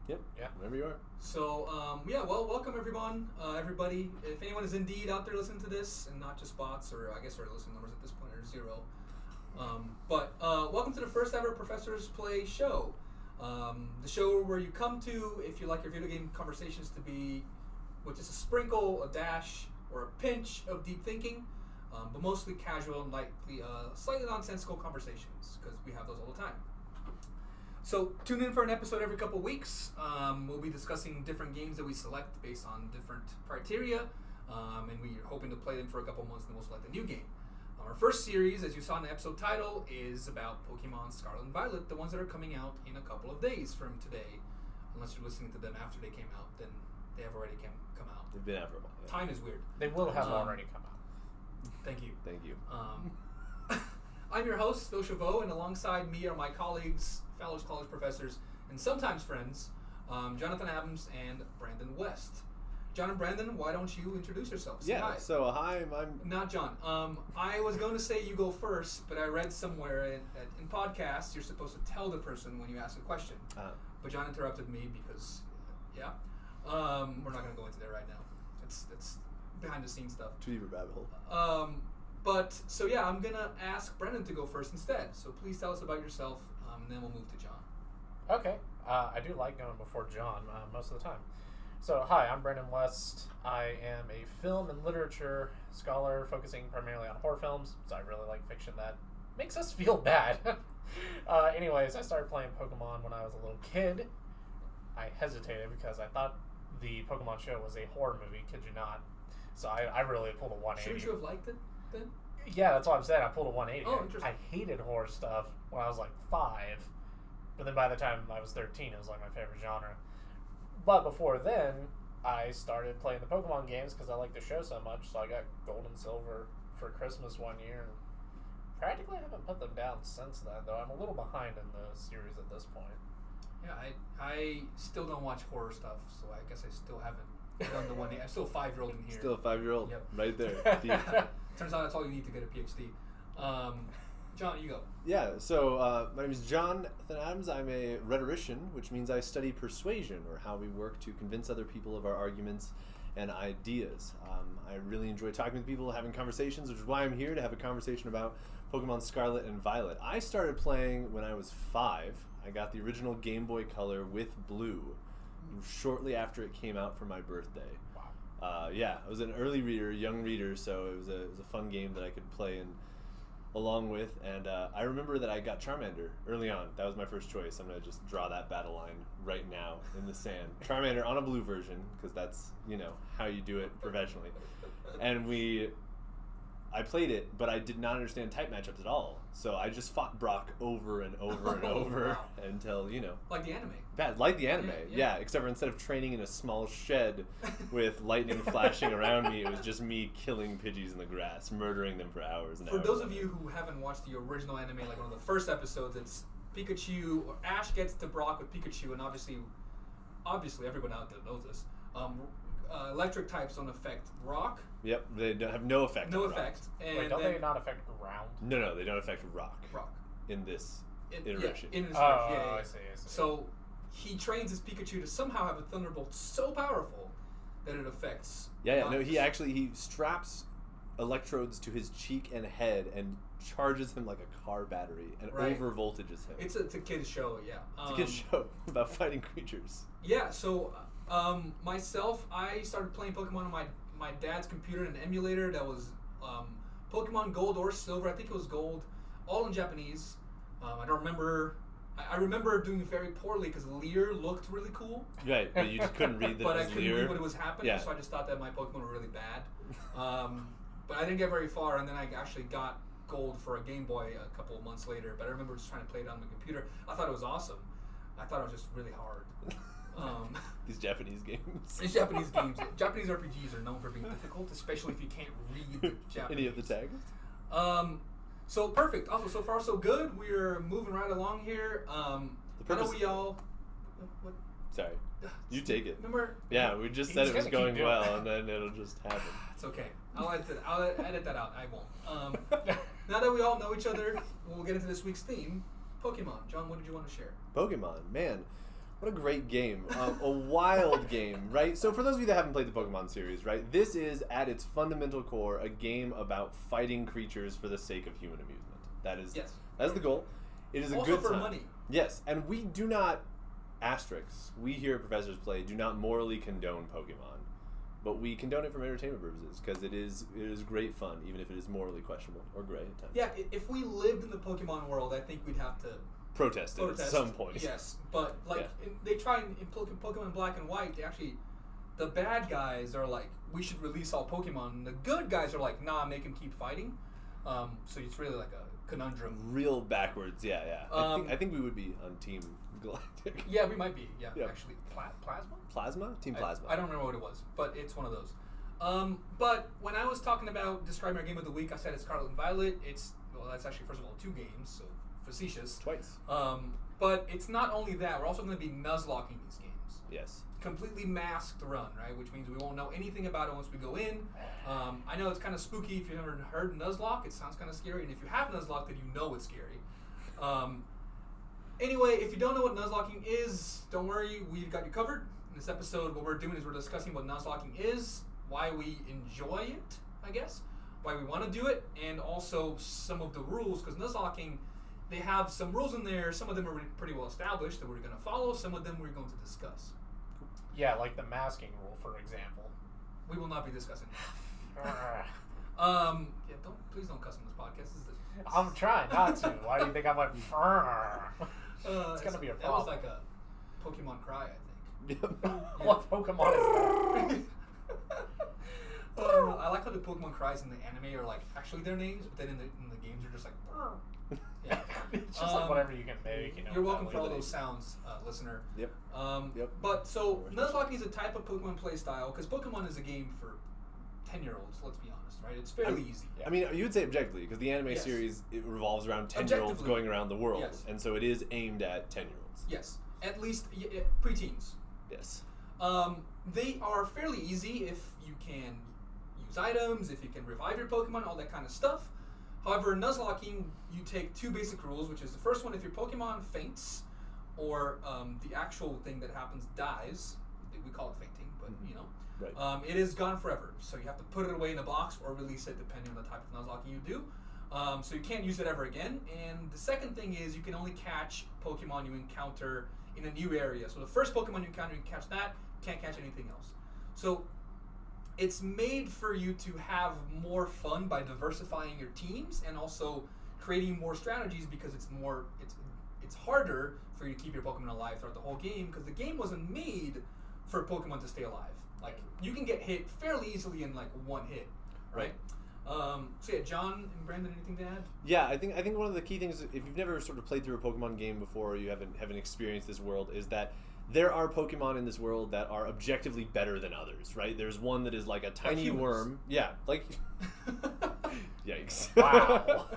Yep. Yeah. Whenever you are. So, welcome everyone, everybody. If anyone is indeed out there listening to this, and not just bots, or I guess our listening numbers at this point are 0. Welcome to the first ever Professors Play show. The show where you come to if you like your video game conversations to be with just a sprinkle, a dash, or a pinch of deep thinking, but mostly casual and lightly, slightly nonsensical conversations, because we have those all the time. So tune in for an episode every couple of weeks. We'll be discussing different games that we select based on different criteria, and we're hoping to play them for a couple months, and then we'll select a new game. Our first series, as you saw in the episode title, is about Pokémon Scarlet and Violet, the ones that are coming out in a couple of days from today. Unless you're listening to them after they came out, then they have already come out. They've been out for a while. Yeah. Time is weird. They will have already come out. Thank you. Thank you. I'm your host, Phil Chavot, and alongside me are my colleagues, fellow college professors, and sometimes friends, Jonathan Adams and Brandon West. John and Brandon, why don't you introduce yourselves? Yeah, hi. so hi, I'm... Not John. I was going to say you go first, but I read somewhere in podcasts you're supposed to tell the person when you ask a question. But John interrupted me because, we're not going to go into that right now. It's behind the scenes stuff. Too deep a rabbit hole. I'm going to ask Brendan to go first instead. So please tell us about yourself, and then we'll move to John. Okay. I do like going before John most of the time. So, hi, I'm Brendan West. I am a film and literature scholar focusing primarily on horror films, so I really like fiction that makes us feel bad. Anyways, I started playing Pokemon when I was a little kid. I hesitated because I thought the Pokemon show was a horror movie, kid you not. So I really pulled a 180. Shouldn't you have liked it then? Yeah, that's what I'm saying. I pulled a 180. Oh, interesting. I hated horror stuff when I was like 5, but then by the time I was 13, it was like my favorite genre. But before then, I started playing the Pokemon games because I liked the show so much. So I got Gold and Silver for Christmas one year. And practically haven't put them down since then, though. I'm a little behind in the series at this point. Yeah, I still don't watch horror stuff, so I guess I still haven't done the 180. I'm still a 5-year-old in here. Still a 5-year-old. Yep. Right there. Deep. Turns out that's all you need to get a PhD. John, you go. Yeah, so my name is Jonathan Adams. I'm a rhetorician, which means I study persuasion, or how we work to convince other people of our arguments and ideas. I really enjoy talking with people, having conversations, which is why I'm here to have a conversation about Pokemon Scarlet and Violet. I started playing when I was 5. I got the original Game Boy Color with Blue shortly after it came out for my birthday. Wow. I was an early reader, young reader, so it was a fun game that I could play along with, and I remember that I got Charmander early on. That was my first choice. I'm going to just draw that battle line right now in the sand. Charmander on a blue version, because that's, how you do it professionally. And I played it, but I did not understand type matchups at all. So I just fought Brock over and over and over until, Like the anime. Bad, like the anime, Yeah. except for instead of training in a small shed with lightning flashing around me, it was just me killing Pidgeys in the grass, murdering them for hours and For hours. those of you who haven't watched the original anime, like one of the first episodes, it's Pikachu, or Ash gets to Brock with Pikachu, and obviously everyone out there knows this. Electric types don't affect rock. Yep, they have no effect. No on rock. effect. And Wait, don't they not affect ground? No, they don't affect rock. Rock. In this Yeah, iteration. in this Oh, iteration. Yeah. I see. So he trains his Pikachu to somehow have a Thunderbolt so powerful that it affects. No, rocks. he straps electrodes to his cheek and head and charges him like a car battery and Right. over voltages him. It's a kid's show, yeah. It's a kid's show about fighting creatures. Yeah, so myself, I started playing Pokemon on my dad's computer in an emulator that was Pokemon Gold or Silver. I think it was Gold, all in Japanese. I don't remember. I remember doing very poorly because Leer looked really cool. Right, but you just couldn't read that But it I was couldn't Leer. read what was happening, Yeah. so I just thought that my Pokemon were really bad. But I didn't get very far, and then I actually got Gold for a Game Boy a couple of months later. But I remember just trying to play it on the computer. I thought it was awesome. I thought it was just really hard. These Japanese games. These Japanese games, Japanese RPGs are known for being difficult, especially if you can't read the Japanese. Any of the tags? So perfect. Also, so far so good. We're moving right along here. I know we all. What? Sorry, you take it. Remember? Yeah, we just He's said it was gonna keep going doing well, that. and then it'll just happen. It's okay. I'll edit that out. I won't. Now that we all know each other, we'll get into this week's theme, Pokemon. John, what did you want to share? Pokemon, man. What a great game. A wild game, right? So for those of you that haven't played the Pokemon series, right, this is, at its fundamental core, a game about fighting creatures for the sake of human amusement. That is the goal. It is a Also good for time. money. Yes, and we do not, asterisks, we here at Professors Play do not morally condone Pokemon. But we condone it for entertainment purposes, because it is great fun, even if it is morally questionable or gray at times. Yeah, if we lived in the Pokemon world, I think we'd have to Protest it at some point. Yes, but they try in Pokemon Black and White. They actually, the bad guys are like, we should release all Pokemon. And the good guys are like, nah, make them keep fighting. So it's really like a conundrum. Real backwards, yeah. I think we would be on Team Galactic. Yeah, we might be. Yeah, Yep. actually, Plasma. Plasma? Team Plasma. I don't remember what it was, but it's one of those. But when I was talking about describing our game of the week, I said it's Scarlet and Violet. That's actually, first of all, 2 games, so facetious. Twice. But it's not only that, we're also going to be Nuzlocking these games. Yes. Completely masked run, right? Which means we won't know anything about it once we go in. I know it's kind of spooky if you've never heard Nuzlocke. It sounds kind of scary. And if you have Nuzlocke, then you know it's scary. Anyway, if you don't know what Nuzlocking is, don't worry. We've got you covered. In this episode, what we're doing is we're discussing what Nuzlocking is, why we enjoy it, I guess, why we want to do it, and also some of the rules, because Nuzlocking, they have some rules in there. Some of them are pretty well established that we're going to follow. Some of them we're going to discuss. Yeah, like the masking rule, for example. We will not be discussing that. Please don't cuss on this podcast. I'm trying not to. Why do you think I'm like, it's going to be a problem. That was like a Pokemon cry, I think. What Pokemon is that? I like how the Pokemon cries in the anime are like actually their names, but then in the games are just like. Yeah. It's just like whatever you can make. You know, you're welcome for all those sounds, listener. Yep. But so Nuzlocke is a type of Pokemon play style because Pokemon is a game for 10-year-olds. Let's be honest, right? It's fairly easy. I mean, you would say objectively because the anime series it revolves around 10-year-olds going around the world, and so it is aimed at 10-year-olds. Yes, at least preteens. Yes. They are fairly easy if you can use items, if you can revive your Pokemon, all that kind of stuff. However, in Nuzlocking, you take 2 basic rules, which is the first one, if your Pokemon faints, or the actual thing that happens dies, we call it fainting, but you know, right. It is gone forever. So you have to put it away in a box or release it depending on the type of Nuzlocking you do. So you can't use it ever again. And the second thing is you can only catch Pokemon you encounter in a new area. So the first Pokemon you encounter, you can catch that, can't catch anything else. So it's made for you to have more fun by diversifying your teams and also creating more strategies because it's harder for you to keep your Pokemon alive throughout the whole game because the game wasn't made for Pokemon to stay alive. Like you can get hit fairly easily in like one hit, right? So yeah, John and Brandon, anything to add? Yeah, I think one of the key things, if you've never sort of played through a Pokemon game before, or you haven't experienced this world, is that there are Pokemon in this world that are objectively better than others, right? There's one that is like a tiny worm. Yeah, like... Yikes. Wow.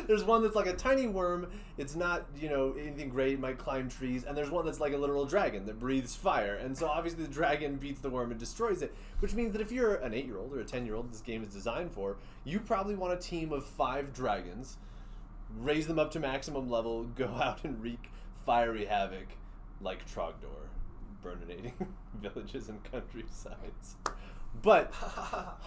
There's one that's like a tiny worm. It's not, anything great. It might climb trees. And there's one that's like a literal dragon that breathes fire. And so obviously the dragon beats the worm and destroys it, which means that if you're an 8-year-old or a 10-year-old this game is designed for, you probably want a team of 5 dragons, raise them up to maximum level, go out and wreak fiery havoc like Trogdor, burninating villages and countrysides. But,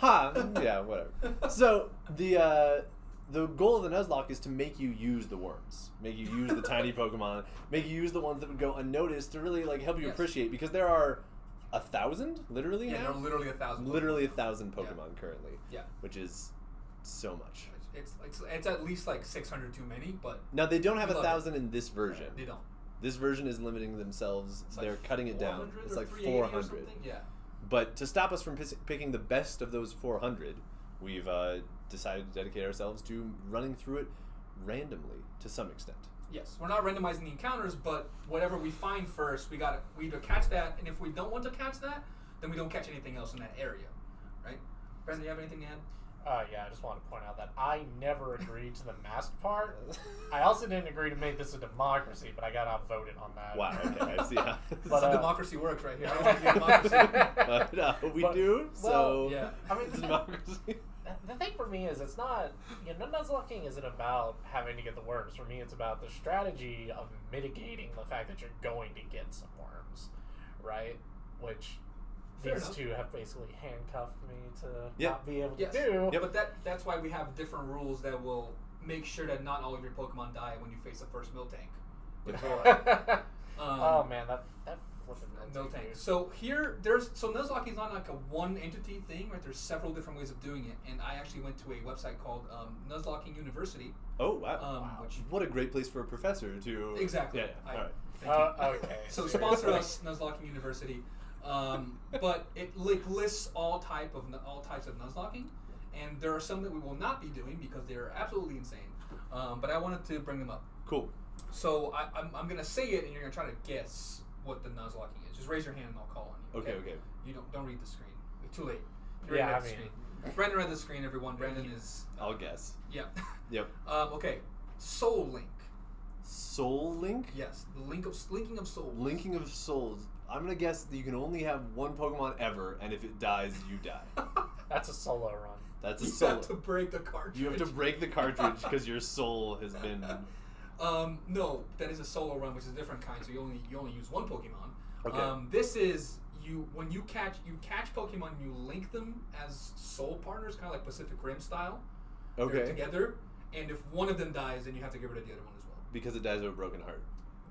yeah, whatever. So the goal of the Nuzlocke is to make you use the worms, make you use the tiny Pokemon, make you use the ones that would go unnoticed to really like help you appreciate, because there are 1,000 literally now. Yeah, there are literally 1,000. Literally 1,000 Pokemon currently. Yeah, which is so much. It's at least like 600 too many, but now they don't have 1,000 in this version. They don't. This version is limiting themselves. They're cutting it down. It's like 400. Yeah. But to stop us from picking the best of those 400, we've decided to dedicate ourselves to running through it randomly to some extent. Yes, we're not randomizing the encounters, but whatever we find first, we either catch that, and if we don't want to catch that, then we don't catch anything else in that area, right? Brandon, do you have anything to add? Yeah, I just wanted to point out that I never agreed to the masked part. I also didn't agree to make this a democracy, but I got outvoted on that. Wow, okay, I see how that's how democracy works right here. I don't think democracy. We do, so yeah. I mean, democracy. the thing for me is it's not, Nuzlocking isn't about having to get the worms. For me, it's about the strategy of mitigating the fact that you're going to get some worms, right? Which Fair these enough. two have basically handcuffed me to Yeah. not be able to Yes. do. Yeah, but that's why we have different rules that will make sure that not all of your Pokemon die when you face the first Miltank. With Roar. Oh man, that flipping Miltank. dude. So Nuzlocke is not like a one entity thing, right? There's several different ways of doing it, and I actually went to a website called Nuzlocking University. Oh wow! Which What a great place for a professor to. exactly. Yeah. All right. Thank you. Okay. So seriously. sponsor us, Nuzlocking University. But it lists all types of Nuzlocking, and there are some that we will not be doing because they're absolutely insane. But I wanted to bring them up. Cool. So I'm gonna say it, and you're gonna try to guess what the Nuzlocking is. Just raise your hand, and I'll call on you. Okay. You don't read the screen. It's too late. You Yeah, already read I the mean- screen. Brandon read the screen. Everyone. Brandon is. I'll guess. Yeah. Yep. Okay. Soul Link. Soul Link. Yes. The linking of souls. Linking of souls. I'm gonna guess that you can only have one Pokemon ever, and if it dies, you die. That's a solo run. That's a You solo. have to break the cartridge. You have to break the cartridge because your soul has been. No, that is a solo run, which is a different kind. So you only use one Pokemon. Okay. This is when you catch Pokemon, you link them as soul partners, kind of like Pacific Rim style. They're Okay. together, and if one of them dies, then you have to get rid of the other one as well. Because it dies of a broken heart.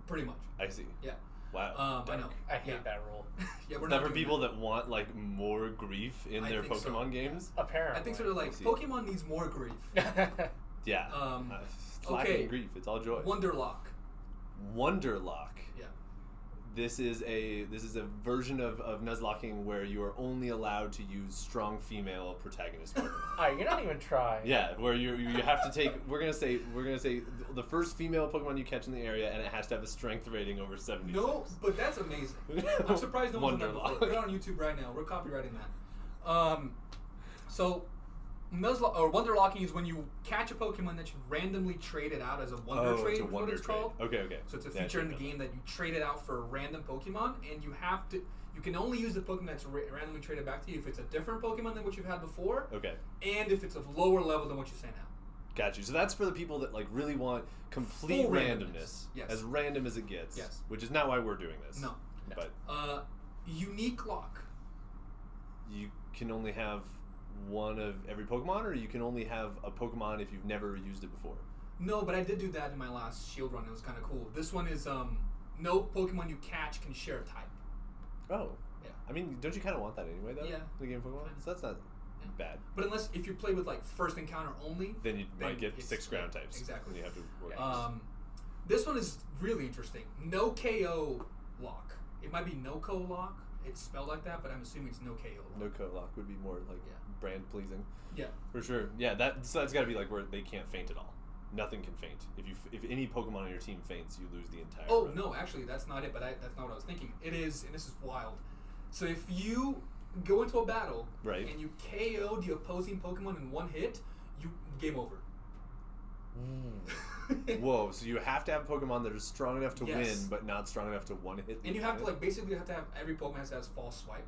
Pretty much. I see. Yeah. Wow. I know. I hate Yeah. that rule. Yeah, we're Is not that for doing people that want like more grief in I their think so. Pokemon games? Apparently. I think sort of like I see. Pokemon needs more grief. Yeah. It's lacking okay. in grief. It's all joy. Wonderlock. Wonderlock. Yeah. This is a version of Nuzlocking where you are only allowed to use strong female protagonist Pokemon. Alright, you're not even trying. Yeah, where you have to take. We're gonna say the first female Pokemon you catch in the area, and it has to have a strength rating over 76. No, but that's amazing. I'm surprised no one's done that before. Wonderlock. Put it on YouTube right now. We're copywriting that. So Wonderlocking is when you catch a Pokemon that you randomly traded out as a Wonder Trade. It's a is what Wonder it's Trade. called. Okay. So it's a Yeah, feature in the check it out. game that you trade it out for a random Pokemon, and you can only use the Pokemon that's randomly traded back to you if it's a different Pokemon than what you've had before, Okay. and if it's of lower level than what you sent out. Got you. So that's for the people that like really want complete Full randomness. Yes. As random as it gets. Yes. Which is not why we're doing this. No. But Unique Lock. you can only have one of every Pokemon, or you can only have a Pokemon if you've never used it before. No, but I did do that in my last Shield run. It was kind of cool. This one is no Pokemon you catch can share a type. Oh. Yeah. I mean, don't you kind of want that anyway, though? Yeah. In the game of Pokemon? So that's not Yeah. bad. But if you play with like first encounter only, Then you might get it's- 6 ground types. Exactly. And you have to work This one is really interesting. No KO lock. It might be no KO lock. It's spelled like that, but I'm assuming it's no KO lock. No code lock would be more like Yeah. brand pleasing. Yeah. For sure. Yeah, that's got to be like where they can't feint at all. Nothing can feint. If any Pokemon on your team faints, you lose the entire Oh run. no, actually that's not it. But that's not what I was thinking. It is, and this is wild. So if you go into a battle Right. and you KO the opposing Pokemon in one hit, you game over. Whoa, so you have to have Pokemon that are strong enough to Yes. win, but not strong enough to one hit. And you have to basically have to have every Pokemon has to have false swipe,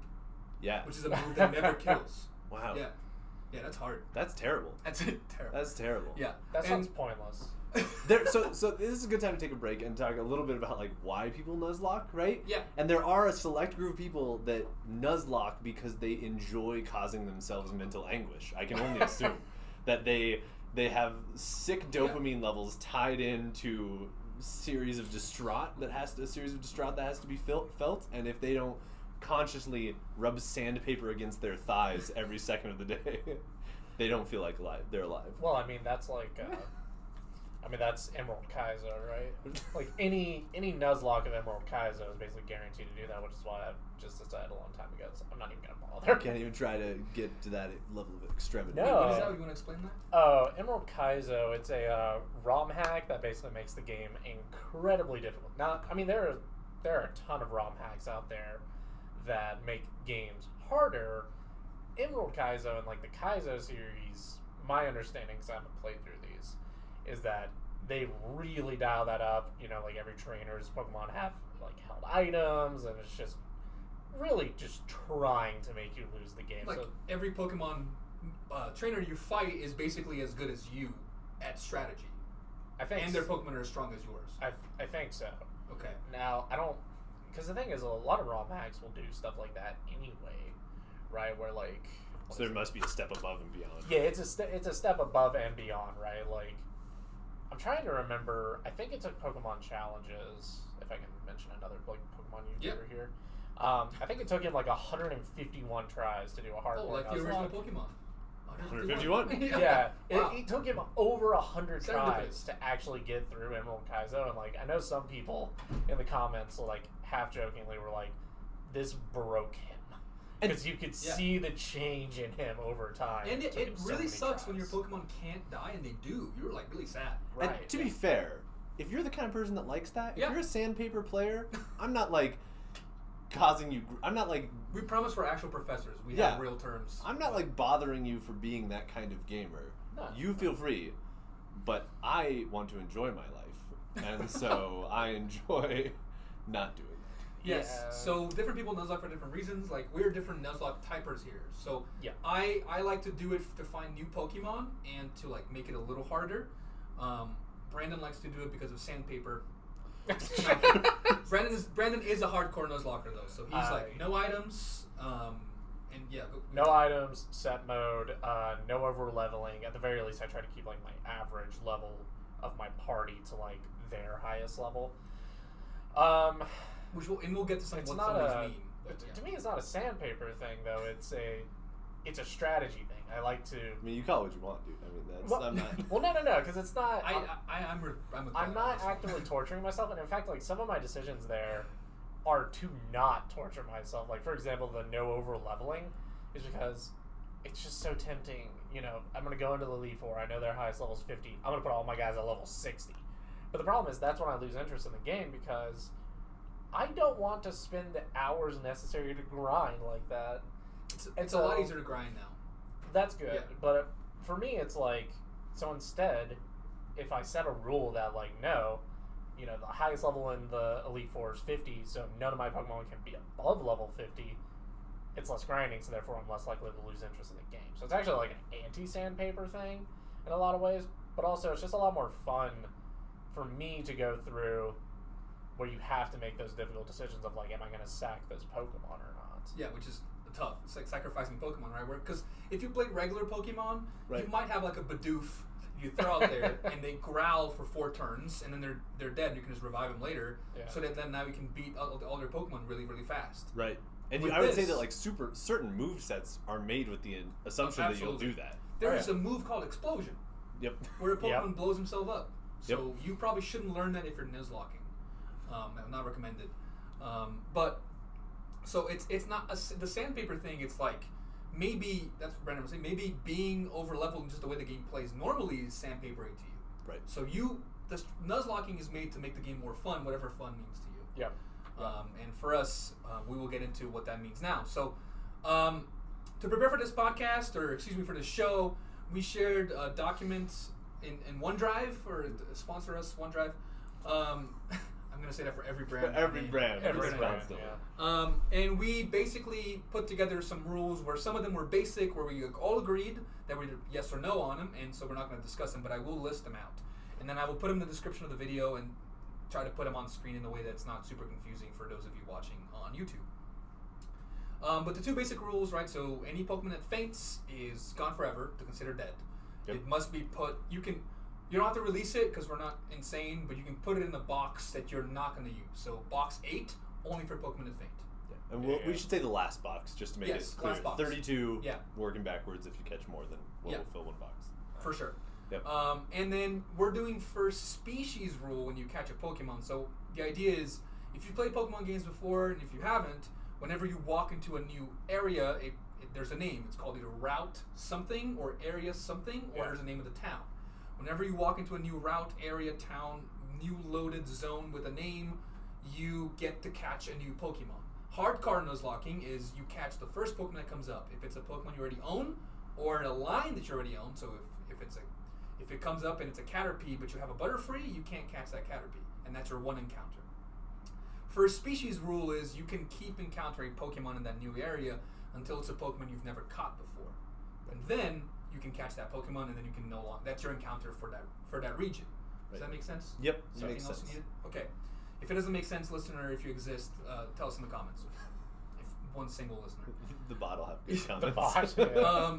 Yeah. which is a move that never kills. Wow. Yeah, that's hard. That's terrible. That's terrible. That's terrible. Yeah, That sounds pointless. So this is a good time to take a break and talk a little bit about like why people Nuzlocke, right? Yeah. And there are a select group of people that Nuzlocke because they enjoy causing themselves mental anguish. I can only assume that they have sick dopamine levels tied into a series of distraught that has to be felt, and if they don't consciously rub sandpaper against their thighs every second of the day, they don't feel like they're alive. Well, I mean, that's like, that's Emerald Kaizo, right? Like, any Nuzlocke of Emerald Kaizo is basically guaranteed to do that, which is why I've just decided a long time ago, so I'm not even going to bother. Can't even try to get to that level of extremity. No. What is that? You want to explain that? Emerald Kaizo, it's a ROM hack that basically makes the game incredibly difficult. Now, I mean, there are a ton of ROM hacks out there that make games harder. Emerald Kaizo and like the Kaizo series, my understanding, because I haven't played through these, is that they really dial that up. You know, like every trainer's Pokemon have like held items, and it's just really just trying to make you lose the game. Like So every Pokemon trainer you fight is basically as good as you at strategy. I think, and their Pokemon are as strong as yours. I think so. Okay. Now I don't, because the thing is, a lot of raw mags will do stuff like that anyway, right? Where like, so there must be a step above and beyond. yeah, it's a step above and beyond, right? Like, I'm trying to remember. I think it took Pokemon challenges. If I can mention another like Pokemon YouTuber here. I think it took him like 151 tries to do a hardcore. Oh, like the original Pokemon. 151. Yeah, Wow. it took him over 100 Serendipitous. tries to actually get through Emerald Kaizo, and like I know some people in the comments like half jokingly were like, "This broke him," because you could see the change in him over time. And it took him so really many sucks when your tries. Pokemon can't die, and they do. You're like really sad. Right. And to be fair, if you're the kind of person that likes that, Yeah. if you're a sandpaper player, I'm not like causing you. I'm not like. We promise we're actual professors. We Yeah. have real terms. I'm not like bothering you for being that kind of gamer. No. You feel free, but I want to enjoy my life, and so I enjoy not doing that. Yes. Yeah. So different people Nuzlocke for different reasons. Like we're different Nuzlocke typers here. So Yeah. I like to do it to find new Pokemon and to like make it a little harder. Brandon likes to do it because of sandpaper. Brandon is a hardcore Nuzlocker though, so he's like no items, and yeah. No items, set mode, no over leveling. At the very least, I try to keep like my average level of my party to like their highest level. We'll get to some It's what not some of a. these mean. But, yeah. To me, it's not a sandpaper thing though. It's a strategy thing. I like to. I mean, you call it what you want, dude. I mean, that's Well, I'm not. well, no, because it's not. I'm not actively torturing myself, and in fact, like some of my decisions there are to not torture myself. Like for example, the no over leveling is because it's just so tempting. You know, I'm gonna go into the Elite Four. I know their highest level is 50. I'm gonna put all my guys at level 60. But the problem is that's when I lose interest in the game because I don't want to spend the hours necessary to grind like that. It's a lot easier to grind now. That's good, Yeah. but for me, it's like, so instead, if I set a rule that, like, no, you know, the highest level in the Elite Four is 50, so none of my Pokemon can be above level 50, it's less grinding, so therefore I'm less likely to lose interest in the game. So it's actually like an anti-sandpaper thing in a lot of ways, but also it's just a lot more fun for me to go through where you have to make those difficult decisions of, like, am I going to sack this Pokemon or not? Yeah, which is tough. It's like sacrificing Pokemon, right? Because if you play regular Pokemon, Right. you might have like a Bidoof you throw out there, and they growl for 4 turns, and then they're dead. And you can just revive them later, Yeah. so that then now you can beat all their Pokemon really really fast. Right. And With I would say this- that like certain move sets are made with the assumption that you'll Absolutely. do that. There's yeah. a move called Explosion, Yep. where a Pokemon Yep. blows himself up. So Yep. you probably shouldn't learn that if you're Nuzlocking. Not recommended. But so it's not the sandpaper thing. It's like maybe that's what Brandon was saying. Maybe being over leveled and just the way the game plays normally is sandpapering to you. Right. So the Nuzlocking is made to make the game more fun, whatever fun means to you. Yep. And for us, we will get into what that means now. So, to prepare for this podcast, or excuse me, for this show, we shared documents in OneDrive, or sponsor us OneDrive. I'm going to say that for every brand. Every brand. Every Every brand, brand. yeah. And we basically put together some rules where some of them were basic, where we all agreed that we did yes or no on them, and so we're not going to discuss them, but I will list them out. And then I will put them in the description of the video and try to put them on screen in a way that's not super confusing for those of you watching on YouTube. But the 2 basic rules, right? So any Pokemon that faints is gone forever, to consider dead. Yep. It must be put. You don't have to release it because we're not insane, but you can put it in a box that you're not going to use. So box 8 only for Pokemon that faint. Yeah. And we should say the last box just to make Yes, it clear. last box. 32. Yeah. Working backwards if you catch more than what Yeah. will fill one box. For sure. Yep. And then we're doing first species rule when you catch a Pokemon. So the idea is, if you've played Pokemon games before, and if you haven't, whenever you walk into a new area, there's a name. It's called either Route something or Area something, or Yeah. there's a name of the town. Whenever you walk into a new route, area, town, new loaded zone with a name, you get to catch a new Pokemon. Hardcore Nuzlocking is you catch the first Pokemon that comes up. If it's a Pokemon you already own, or in a line that you already own, so if it comes up and it's a Caterpie, but you have a Butterfree, you can't catch that Caterpie, and that's your one encounter. First species rule is you can keep encountering Pokemon in that new area until it's a Pokemon you've never caught before. and then you can catch that Pokemon, and then you can no longer. That's your encounter for that region. Does that make sense? Yep, Is it there makes anything else sense. you needed? Okay. If it doesn't make sense, listener, if you exist, tell us in the comments. If one single listener. The bot will have good The comments. bot. Yeah.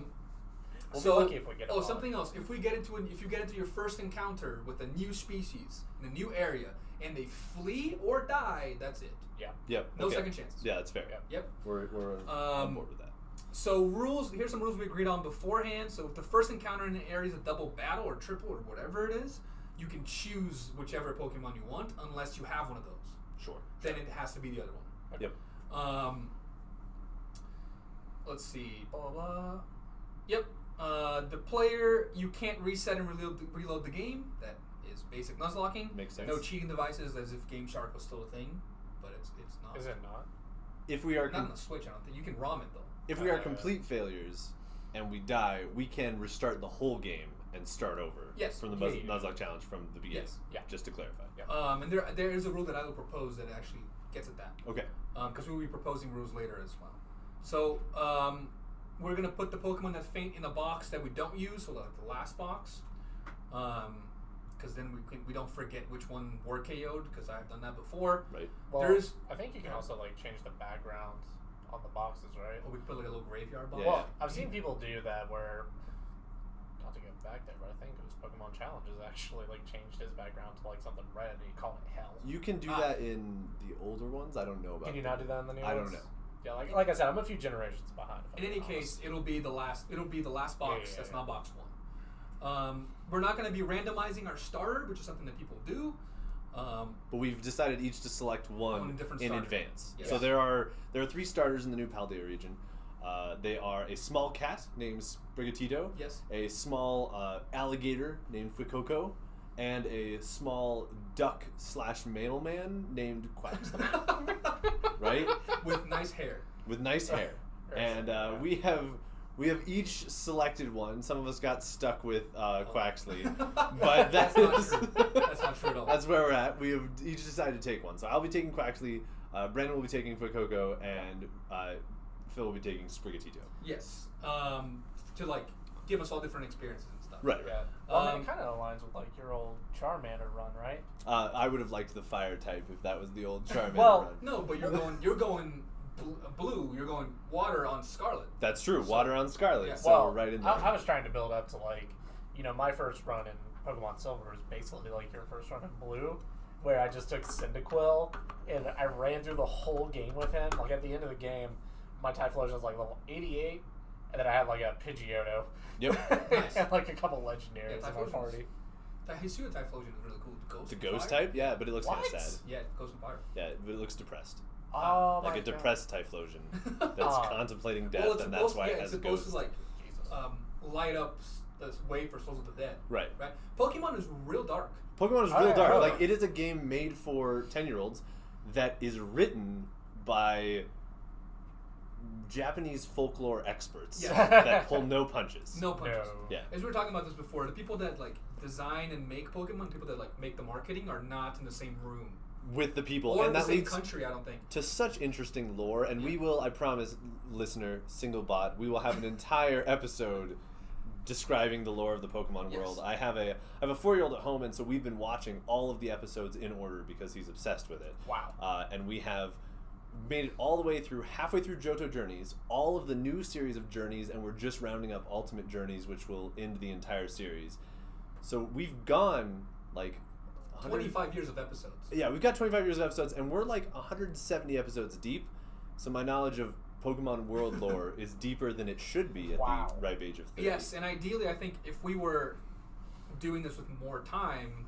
We'll be lucky if we get a bot. something else. If you get into your first encounter with a new species in a new area and they flee or die, that's it. Yeah. Yep. No okay. second chances. Yeah, that's fair. Yep. We're on board with that. So rules. Here's some rules we agreed on beforehand. So if the first encounter in an area is a double battle or triple or whatever it is, you can choose whichever Pokemon you want, unless you have one of those. Sure. Then it has to be the other one. Yep. Let's see. Blah blah blah. Yep. The player, you can't reset and reload the game. That is basic Nuzlocking. Makes sense. No cheating devices, as if Game Shark was still a thing, but it's not. Is it not? If we are Not on the Switch, I don't think. You can ROM it though. if we are complete failures and we die, we can restart the whole game and start over. Yes. From the Yeah. Nuzlocke challenge from the beginning. Yes. Yeah. Just to clarify. Yeah. And there is a rule that I will propose that actually gets at that. Okay. Because we will be proposing rules later as well. So we're gonna put the Pokemon that faint in the box that we don't use, so like the last box, because then we don't forget which one were KO'd, because I've done that before. Right. Well, There's I think you can also like change the background on the boxes, right? we put like a little graveyard box. Yeah. Well, I've seen people do that where, not to get back there, but I think it was Pokemon Challenges actually like changed his background to like something red and he called it hell. You can do that in the older ones. I don't know about. Can you not do that in the new I ones? don't know. Yeah, like I said, I'm a few generations behind. if I'm In any being honest. case, it'll be the last box. Yeah. That's not box one. We're not going to be randomizing our starter, which is something that people do. But we've decided each to select one different in starter. advance. Yes. So there are 3 starters in the new Paldea region. They are a small cat named Sprigatito, Yes. a small alligator named Fuecoco, and a small duck/mailman named Quaxley. Right? With nice hair. With nice hair. And we have each selected one. Some of us got stuck with Quaxley, but That's not true. That's not true at all. That's where we're at. We have each decided to take one. So I'll be taking Quaxley, Brandon will be taking Fuecoco, and Phil will be taking Sprigatito. Yes. To like give us all different experiences and stuff. Right. Yeah. Well, I mean, it kind of aligns with like your old Charmander run, right? I would have liked the fire type if that was the old Charmander Well, run. No, but you're going blue. You're going water on Scarlet. That's true. Water on Scarlet. Yeah. So well, we're right in there. I was trying to build up to like, my first run in Pokemon Silver is basically like your first run in Blue, where I just took Cyndaquil and I ran through the whole game with him. Like at the end of the game, my Typhlosion was like level 88, and then I had like a Pidgeotto. Yep. Nice. And like a couple legendaries in my Typhlosion's- party. Hisuian Typhlosion is really cool. The and ghost fire? type? Yeah, but it looks kind What? of sad. Yeah, Ghost and Fire. Yeah, but it looks depressed. Oh Like my a God. depressed Typhlosion that's Ah. contemplating death, Well, it's and that's why it it's has a supposed ghost. to like Jesus. light up this way for Souls of the Dead. Right. Right. Pokemon is real dark. Pokemon is Oh, real yeah, dark. yeah. Like, it is a game made for 10-year-olds that is written by Japanese folklore experts Yeah. that pull no punches. No punches. No. Yeah. As we were talking about this before, the people that like design and make Pokemon, people that like make the marketing, are not in the same room With the people. or in and the that same leads country. I don't think. to such interesting lore, and we will, I promise, listener, single bot, we will have an entire episode describing the lore of the Pokemon Yes. world. I have a 4-year-old at home, and so we've been watching all of the episodes in order because he's obsessed with it. Wow. And we have made it all the way through, halfway through Johto Journeys, all of the new series of Journeys, and we're just rounding up Ultimate Journeys, which will end the entire series. So we've gone like 25 years of episodes. Yeah, we've got 25 years of episodes, and we're like 170 episodes deep. So my knowledge of Pokemon world lore is deeper than it should be at Wow. the ripe age of 30. Yes, and ideally, I think if we were doing this with more time,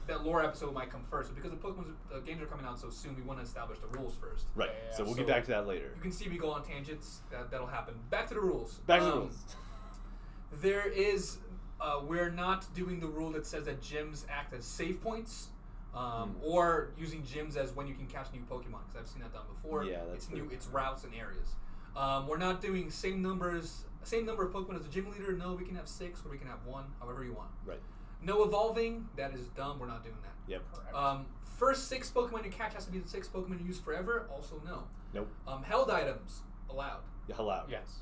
that lore episode might come first. But because the games are coming out so soon, we want to establish the rules first. Right. Yeah, So we'll so get back to that later. You can see we go on tangents. That'll happen. Back to the rules. Back to the rules. There is. We're not doing the rule that says that gyms act as save points, or using gyms as when you can catch new Pokemon, because I've seen that done before. Yeah, that's it's new. true. It's routes and areas. We're not doing same number of Pokemon as a gym leader. No, we can have 6 or we can have 1, however you want. Right. No evolving. That is dumb. We're not doing that. Yep. Correct. First 6 Pokemon you catch has to be the 6 Pokemon you use forever. Also, no. Nope. Held items allowed. Allowed. yes.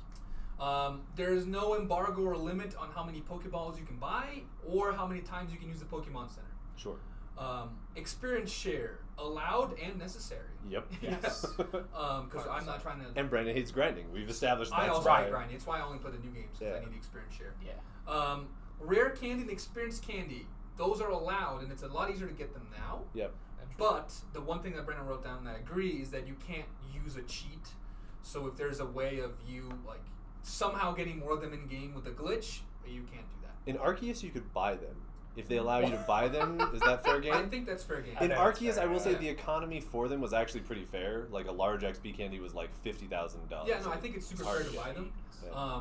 There's no embargo or limit on how many Pokeballs you can buy or how many times you can use the Pokemon Center. Sure. Experience share, allowed and necessary. Yep. Yes. Because I'm not trying to. And Brandon hates grinding. We've established that. I also hate grinding. It's why I only play the new games, because I need the experience share. Yeah. Rare candy and experience candy, those are allowed, and it's a lot easier to get them now. Yep. But the one thing that Brandon wrote down that I agree is that you can't use a cheat. So if there's a way of you like somehow getting more of them in game with a glitch, you can't do that. In Arceus, you could buy them. If they allow you to buy them, is that fair game? I think that's fair game. In Arceus, I will say the economy for them was actually pretty fair. Like a large XP candy was like $50,000. Yeah, no, I think it's super fair to buy them. Yeah.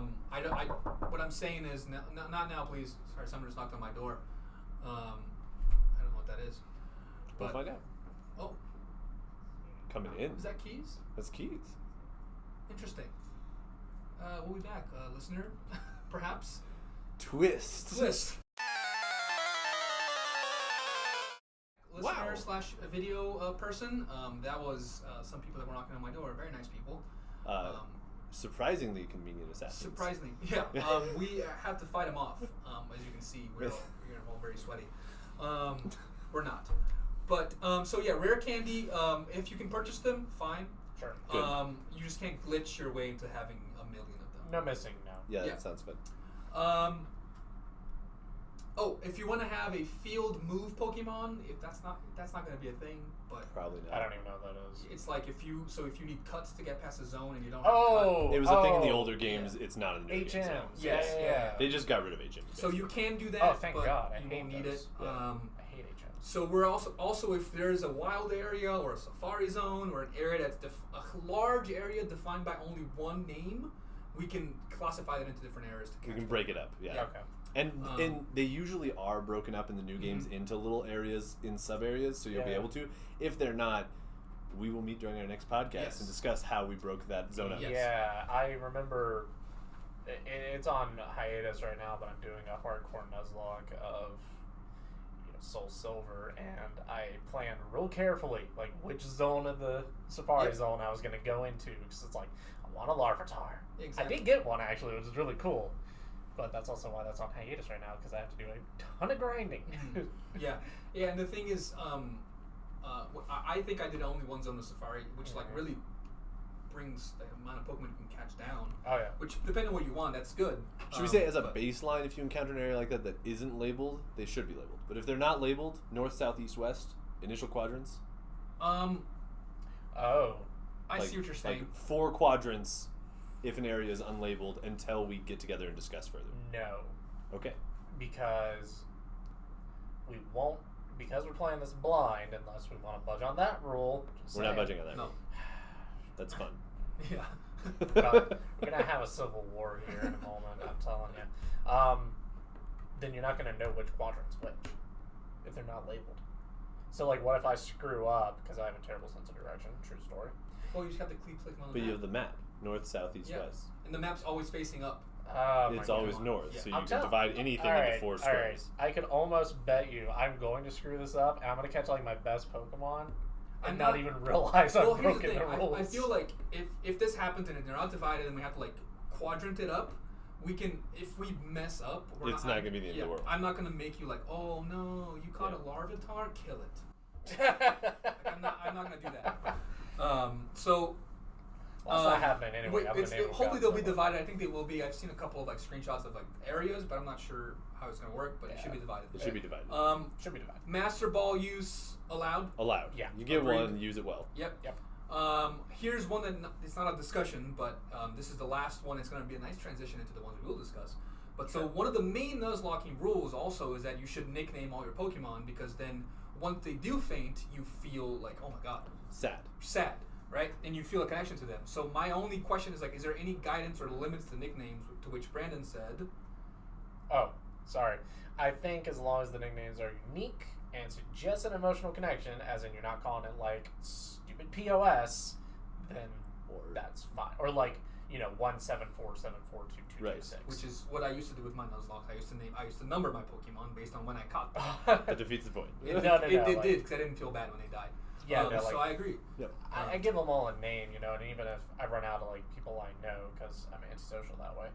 What I'm saying is, not now, please. Sorry, someone just knocked on my door. I don't know what that is. We'll But- find out. Oh, Coming in. is that keys? That's keys. Interesting. We'll be back, listener. Perhaps. Twist. Listener slash video person. That was some people that were knocking on my door. Very nice people. Surprisingly convenient assassins. Surprisingly, yeah. We had to fight them off. As you can see, we're all very sweaty. We're not. But so yeah, rare candy. If you can purchase them, fine. Sure. Good. You just can't glitch your way into having a million of them. No missing, no. Yeah, Yeah. that sounds fun. If you want to have a field move Pokemon, if that's not going to be a thing, but Probably not. I don't even know what that is. it's like if you need cuts to get past a zone and you don't. Oh, It was a thing in the older games. Yeah. It's not in the new games. HMs. now. Yes, Yeah. They just got rid of HMs. So you can do that. Oh, thank but God. I you hate won't need those. it. Yeah. I hate HMs. So we're also if there's a wild area or a safari zone or an area that's a large area defined by only one name, we can classify that into different areas. We can break it up. Yeah. Okay. And they usually are broken up in the new games into little areas in sub areas, so you'll be Yeah. able to. If they're not, we will meet during our next podcast Yes. and discuss how we broke that zone up. Yes. Yeah, I remember it's on hiatus right now, but I'm doing a hardcore Nuzlocke of Soul Silver, and I planned real carefully like which zone of the Safari Zone I was going to go into, because it's like, I want a Larvitar. Exactly. I did get one actually, which is really cool, but that's also why that's on hiatus right now, because I have to do a ton of grinding. Yeah, and the thing is, I think I did only one zone of Safari, which like really brings the amount of Pokemon you can catch down. Oh yeah. Which, depending on what you want, that's good. Should we say as a but- baseline, if you encounter an area like that that isn't labeled, they should be labeled. But if they're not labeled, north, south, east, west, initial quadrants. Oh. I see what you're saying. Like 4 quadrants if an area is unlabeled until we get together and discuss further. No. Okay. Because we won't, because we're playing this blind, unless we want to budge on that rule. We're not budging on that. No. That's fun. Yeah. We're gonna have a civil war here in a moment. I'm telling you. Then you're not gonna know which quadrant's which if they're not labeled. So like, what if I screw up because I have a terrible sense of direction? True story. Well, you just have to keep clicking on the But map. you have the map. North, south, east, west. And the map's always facing up. It's always God. north, Yeah. so you can divide anything All right, into 4 all squares. right. I can almost bet you I'm going to screw this up, and I'm going to catch like my best Pokemon and I'm not not- even realize Well, I've here's the broken thing. the rules. I feel like if this happens and they're not divided and we have to like quadrant it up, we can, if we mess up, It's not gonna be the end of the world. I'm not gonna make you like, oh no, you caught a Larvitar, kill it. I'm not gonna do that. So. Well, it's not happening anyway. Hopefully they'll be divided. I think they will be. I've seen a couple of like screenshots of like areas, but I'm not sure how it's gonna work. But it should be divided. It should be divided. Should be divided. Master Ball use allowed. Allowed. Yeah. You get Agreed. one, use it well. Yep. Yep. Here's one that it's not a discussion, but this is the last one. It's going to be a nice transition into the ones we will discuss. But so one of the main Nuzlocking rules also is that you should nickname all your Pokemon, because then once they do faint, you feel like, oh my god, sad, right? And you feel a connection to them. So my only question is like, is there any guidance or limits to nicknames? To which Brandon said, Oh, sorry. I think as long as the nicknames are unique and suggest an emotional connection, as in you're not calling it like stupid POS, then that's fine. Or like, 174742226. which is what I used to do with my Nuzlocke. I used to number my Pokemon based on when I caught them. That defeats the point. It No, did like- because I didn't feel bad when they died. Yeah, no, like, so I agree. Yep. I give them all a name, you know, and even if I run out of like people I know because I'm antisocial that way,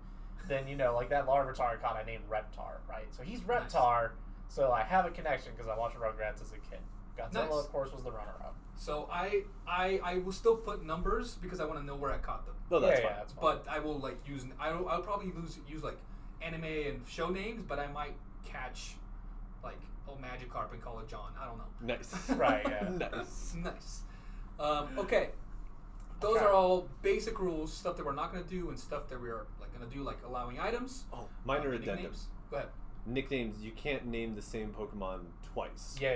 then you know, like that Larvitar I caught, I named Reptar, right? So he's Reptar, so I have a connection because I watched Rugrats as a kid. Godzilla, of course, was the runner-up. So I will still put numbers because I want to know where I caught them. No, that's yeah, fine. that's fine. But I will like use. I'll probably use like anime and show names, but I might catch like Magikarp and call it John. I don't know. Nice. Right, yeah. Nice. Nice. Okay. Those Okay. are all basic rules, stuff that we're not going to do, and stuff that we are like going to do, like allowing items. Oh, minor addendum. Nicknames. Go ahead. Nicknames. You can't name the same Pokemon twice. Yeah.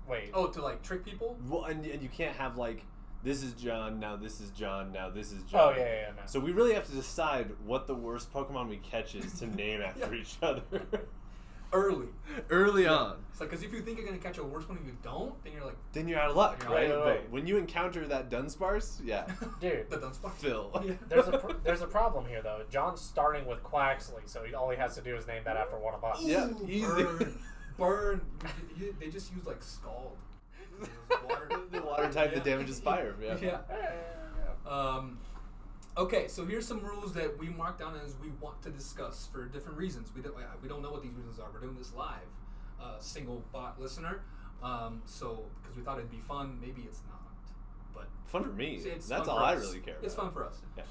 Wait. Oh, to like trick people? Well, and you can't have like, this is John, now this is John, now this is John. Oh, yeah, no. So we really have to decide what the worst Pokemon we catch is to name after each other. Early on. So, because if you think you're going to catch a worse one and you don't, then you're like, Then you're out of luck, You're right? out of But luck. when you encounter that Dunsparce, yeah. Dude, the Dunsparce. Phil. Yeah. there's a problem here though. John's starting with Quaxley, so all he has to do is name that after one of us. Yeah, Ooh, easy. Burn. They just use like Scald. Water. The water type that damages fire. Yeah. Okay, so here's some rules that we marked down as we want to discuss for different reasons. We don't know what these reasons are. We're doing this live, single bot listener. So because we thought it'd be fun, maybe it's not, but Fun for me. it's That's fun all for I us. really care about. It's fun for us. Yeah.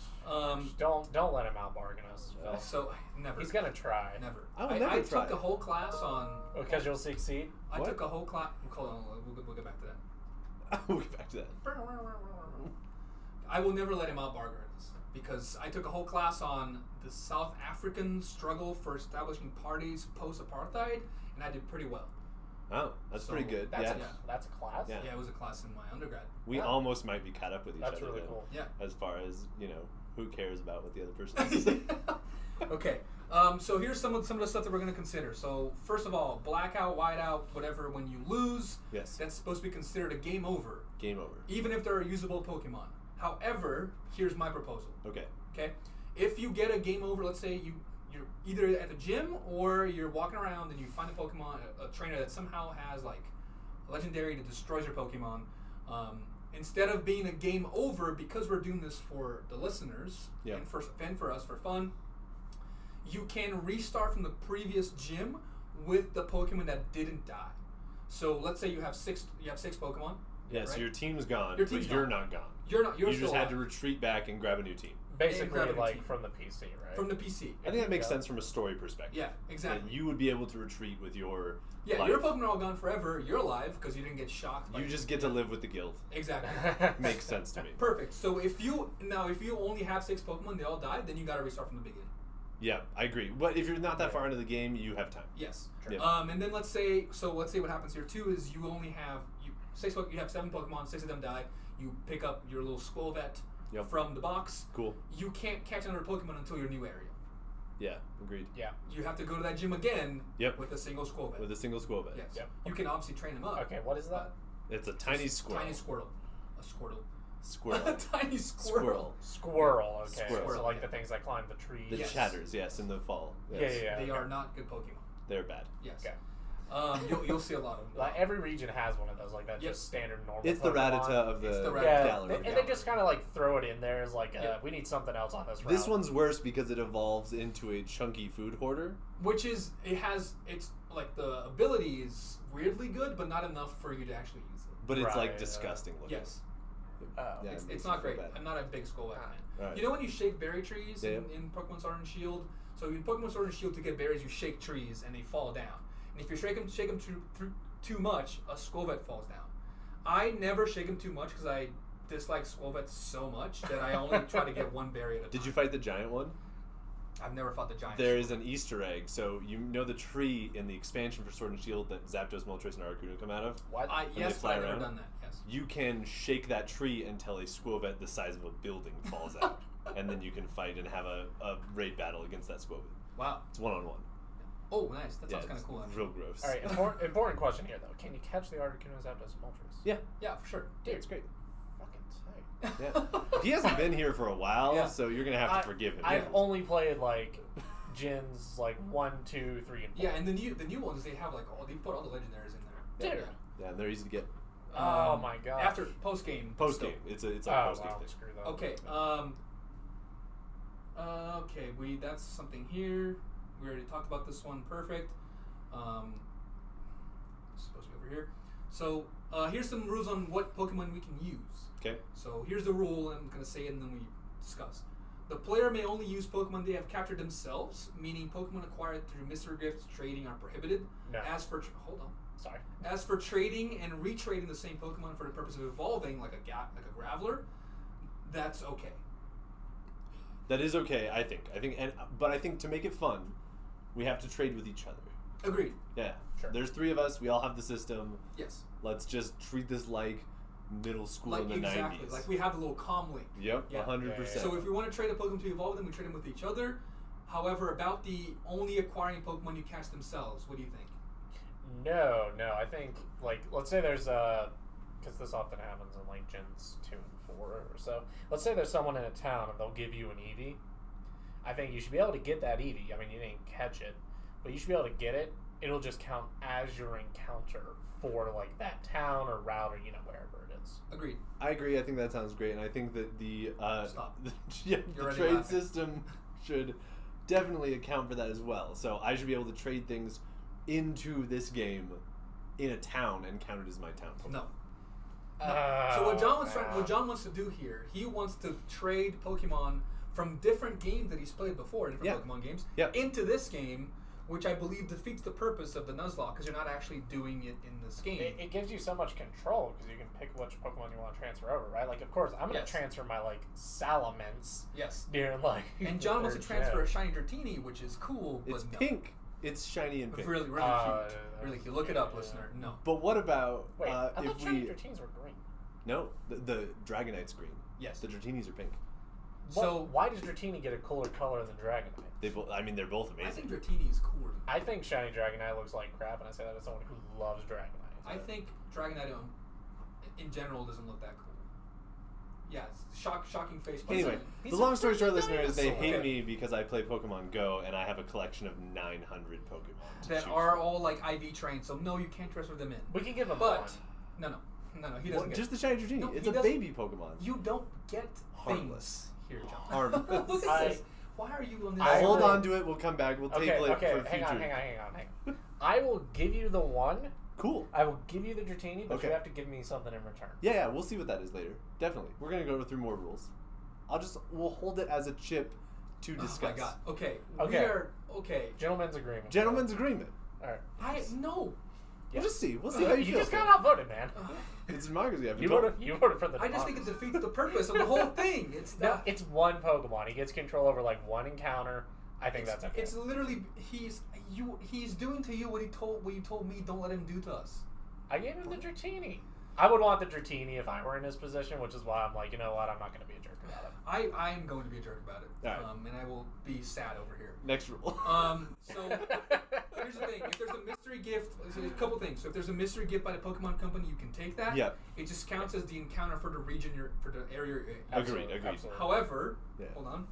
Don't let him outbargain us, Phil. So never. He's gonna try. Never. I will never try. took a whole class on. Because you'll succeed. I What? took a whole class. Hold on, we'll get back to that. We'll get back to that. I will never let him outbargain us because I took a whole class on the South African struggle for establishing parties post-apartheid, and I did pretty well. Oh, that's So, pretty good. That's Yeah. that's a class. Yeah. Yeah, it was a class in my undergrad. We Yeah. almost might be caught up with each That's other. really then, cool. Yeah. As far as, who cares about what the other person is. Okay. So here's some of the stuff that we're going to consider. So first of all, blackout, whiteout, whatever. When you lose, Yes. that's supposed to be considered a game over, Game over. even if they're a usable Pokemon. However, here's my proposal. Okay. Okay, if you get a game over, let's say you're either at the gym or you're walking around and you find a Pokemon, a trainer that somehow has like a legendary that destroys your Pokemon. Instead of being a game over, because we're doing this for the listeners Yeah. and for us for fun, you can restart from the previous gym with the Pokemon that didn't die. So let's say you have six Pokemon. Yeah, so right? your team's gone, Your team's but you're gone. not gone. You're You still just had alive. to retreat back and grab a new team. Basically, gravity like team. from the PC, right? From the PC. I think that makes Yeah. sense from a story perspective. Yeah, exactly. That you would be able to retreat with your Yeah, life. your Pokemon are all gone forever. You're alive because you didn't get shocked. You just get to live with the guild. exactly. Makes sense to me. Perfect. So if you only have 6 Pokemon, they all died, then you got to restart from the beginning. Yeah, I agree. But if you're not that far into the game, you have time. Yes. Yeah. And then let's say what happens here too is you only have you have 7 Pokemon, 6 of them die. You pick up your little Squirvet Yep. from the box. Cool. You can't catch another Pokemon until your new area. Yeah, agreed. Yeah. You have to go to that gym again. Yep. With a single Squirvet. With a single Squirvet. Yes. Yep. You can obviously train them up. Okay, what is that? It's a tiny squirrel. Tiny Squirtle. A Squirtle. Squirrel. A tiny Squirrel. Squirrel. Okay. Squirrel, So like yeah. the things that climb the trees. The Yes. chatters, yes, in the fall. Yeah, Yes. yeah. They okay. are not good Pokemon. They're bad. Yes. Okay. You'll see a lot of them. Like every region has one of those, like that Yep. just standard normal. It's the Pokemon. Rattata of It's the, the Rattata. Yeah, gallery. and they just kind of like throw it in there as like, Yeah. we need something else on this route. This one's worse because it evolves into a chunky food hoarder. Which is it's like the ability is weirdly good, but not enough for you to actually use it. But it's like Right, disgusting looking. Yes, Oh. Yeah, it it's makes not me feel great. bad. I'm not a big Skull fan. Alright. You know when you shake berry trees Yeah. in Pokemon Sword and Shield? So in Pokemon Sword and Shield, to get berries, you shake trees and they fall down. And if you shake them too much, a Squirvet falls down. I never shake them too much because I dislike Squirvet so much that I only try to get one berry at a time. Did you fight the giant one? I've never fought the giant. There is an Easter egg. So you know the tree in the expansion for Sword and Shield that Zapdos, Moltres, and Articuno come out of? What? Yes, fly but I've never around? done that. Yes. You can shake that tree until a Squirvet the size of a building falls out. And then you can fight and have a raid battle against that Squirvet. Wow. It's one-on-one. Oh, nice. That sounds kind it's of cool. Actually. real gross. All right, important question here though. Can you catch the Articuno, Zapdos, and Moltres? Yeah. Yeah, for sure. Dude, It's great. fucking tight. Yeah. He hasn't been here for a while, Yeah. so you're going to have to forgive him. I've only played like gens like 1, 2, 3, and 4. Yeah, and the new ones they have like they put all the legendaries in there. Dude. Yeah, and they're easy to get. Oh my god. After post game. Post game. It's a post game thing. Screw that. Okay. Okay. That's something here. We already talked about this one. Perfect. It's supposed to be over here. So here's some rules on what Pokemon we can use. Okay. So here's the rule. I'm gonna say it and then we discuss. The player may only use Pokemon they have captured themselves, meaning Pokemon acquired through mystery gifts, trading are prohibited. No. Hold on. Sorry. As for trading and retrading the same Pokemon for the purpose of evolving, like a Graveler, that's okay. That is okay, I think. But I think to make it fun, we have to trade with each other. Agreed. Yeah. Sure. There's 3 of us. We all have the system. Yes. Let's just treat this like middle school Like in the exactly. 90s. Like we have the little comm link. Yep, Yeah. 100%. So if we want to trade a Pokemon to evolve them, we trade them with each other. However, about the only acquiring Pokemon you catch themselves, what do you think? No. I think, like, let's say there's because this often happens in, like, Gens 2 and 4 or so. Let's say there's someone in a town and they'll give you an Eevee. I think you should be able to get that Eevee. I mean, you didn't catch it, but you should be able to get it. It'll just count as your encounter for, like, that town or route or, wherever it is. Agreed. I agree. I think that sounds great. And I think that the Stop. the already trade laughing. system should definitely account for that as well. So I should be able to trade things into this game in a town and count it as my town Pokemon. No. So what John wants to do here, he wants to trade Pokemon from different games that he's played before, different Pokemon games, into this game, which I believe defeats the purpose of the Nuzlocke because you're not actually doing it in this game. It gives you so much control because you can pick which Pokemon you want to transfer over, right? Like, of course, I'm going to transfer my, like, Salamence Yes. during, like... And John wants to transfer a shiny Dratini, which is cool, but It's no. pink. It's shiny and pink. Really cute. Really cute. Look it up, listener. No. But what about Wait, I if thought shiny we... Dratinis were green. No, the Dragonite's green. Yes. The Dratinis are pink. So why does Dratini get a cooler color than Dragonite? They're both amazing. I think Dratini is cooler. I think shiny Dragonite looks like crap, and I say that as someone who loves Dragonite. I think Dragonite in general doesn't look that cool. Yeah, it's shocking face. Anyway, He's the a long story short, freaking listeners, they dinosaur. hate Okay. me because I play Pokemon Go and I have a collection of 900 Pokemon to that choose are from. all like IV trained, so no, you can't transfer them in. We can give him But one. no, he doesn't. What, get just the shiny Dratini. No, It's he a doesn't. baby Pokemon. You don't get Harmless. things here, John. Harmless. Look at I- this. Why are you on this? I'll hold will- on to it. We'll come back. We'll table it for hang future. on. I will give you the one. Cool. I will give you the Dratini, but Okay. you have to give me something in return. Yeah, we'll see what that is later. Definitely. We're going to go through more rules. We'll hold it as a chip to discuss. Oh my god. Okay. Okay. We are okay. Gentlemen's agreement. Gentlemen's agreement. All right. No. We'll just see. We'll see how you You feel. just got outvoted, man. It's democracy. You voted for the. I just think it democracy. defeats the purpose of the whole thing. It's No, not. it's one Pokemon. He gets control over like one encounter. I think that's okay. It's literally he's doing to you what you told me don't let him do to us. I gave him the Dratini. I would want the Dratini if I were in his position, which is why I'm like, you know what, I'm not going to be a jerk about it. I am going to be a jerk about it. All right. And I will be sad over here. Next rule. So here's the thing: if there's a mystery gift, so there's a couple things. So if there's a mystery gift by the Pokemon Company, you can take that. Yep. It just counts as the encounter for the region for the area you're in. Agreed. Absolutely. However, Yeah. hold on.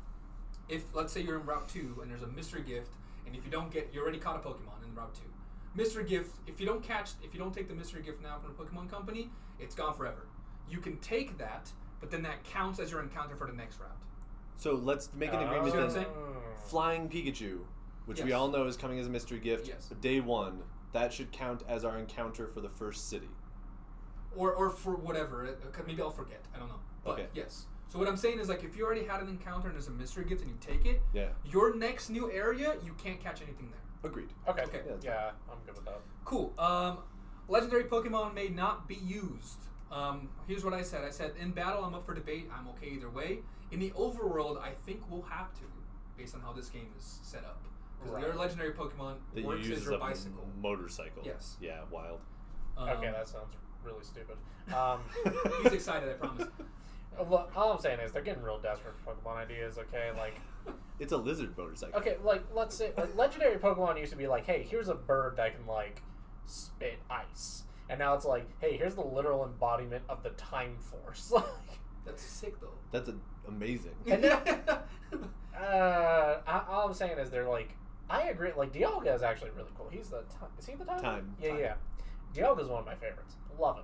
If let's say you're in Route 2 and there's a mystery gift, and if you don't get, you already caught a Pokemon in Route 2. Mystery gift. If you don't take the mystery gift now from the Pokemon Company, it's gone forever. You can take that, but then that counts as your encounter for the next route. So let's make an agreement See what I'm then. saying? Flying Pikachu, which we Yes. all know is coming as a mystery gift, Yes. day 1, that should count as our encounter for the first city. Or for whatever. Maybe I'll forget. I don't know. But Okay. yes. So what I'm saying is, like, if you already had an encounter and there's a mystery gift and you take it, Yeah. your next new area, you can't catch anything there. Agreed. Okay. Okay. Yeah, that's Yeah, I'm good with that. Cool. Legendary Pokemon may not be used. Here's what I said. I said, in battle, I'm up for debate. I'm okay either way. In the overworld, I think we'll have to, based on how this game is set up. Because Right. your legendary Pokemon That you works use as as your a bicycle. motorcycle. Yes. Yeah, wild. Okay, that sounds really stupid. He's excited, I promise. Well, all I'm saying is they're getting real desperate for Pokemon ideas. Okay, like, It's a lizard motorcycle. okay, like let's say like legendary Pokemon used to be like, hey, here's a bird that can like spit ice, and now it's like, hey, here's the literal embodiment of the Time Force. Like, That's sick, though. That's amazing. and now, all I'm saying is they're like, I agree. Like Dialga is actually really cool. He's the is he the time? Time. Yeah, Time. yeah. Dialga's one of my favorites. Love him.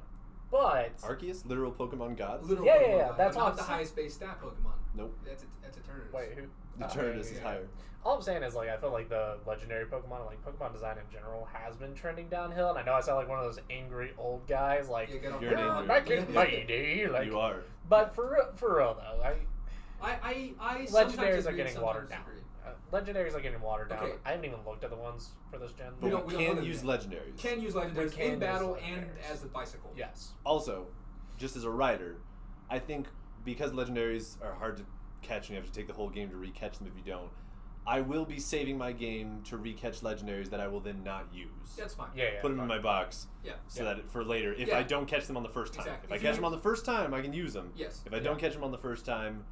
But Arceus, literal Pokemon god. Literal Yeah, Pokemon, yeah, that's but not what the I'm highest base stat Pokemon. Nope. That's Eternatus. wait, who? The Oh, Turnus yeah, is yeah. higher. All I'm saying is, like, I feel like the legendary Pokemon, like Pokemon design in general, has been trending downhill. And I know I sound like one of those angry old guys, like, Yeah, get off You're an my angry back old in guy. my day, like. You are. But for real though, I sometimes legendaries are agree, getting sometimes watered down. disagree. Legendaries are getting watered down. Okay. I haven't even looked at the ones for this gen. But We don't we know can them use yet. legendaries. Can use legendaries can in use battle and legendaries. as the bicycle. Yes. Also, just as a writer, I think because legendaries are hard to catch and you have to take the whole game to recatch them if you don't, I will be saving my game to recatch legendaries that I will then not use. That's fine. Yeah, yeah. Put them in my box Yeah. so that for later, if Yeah. I don't catch them on the first time. Exactly. If I If catch you- them on the first time, I can use them. Yes. If I don't catch them on the first time,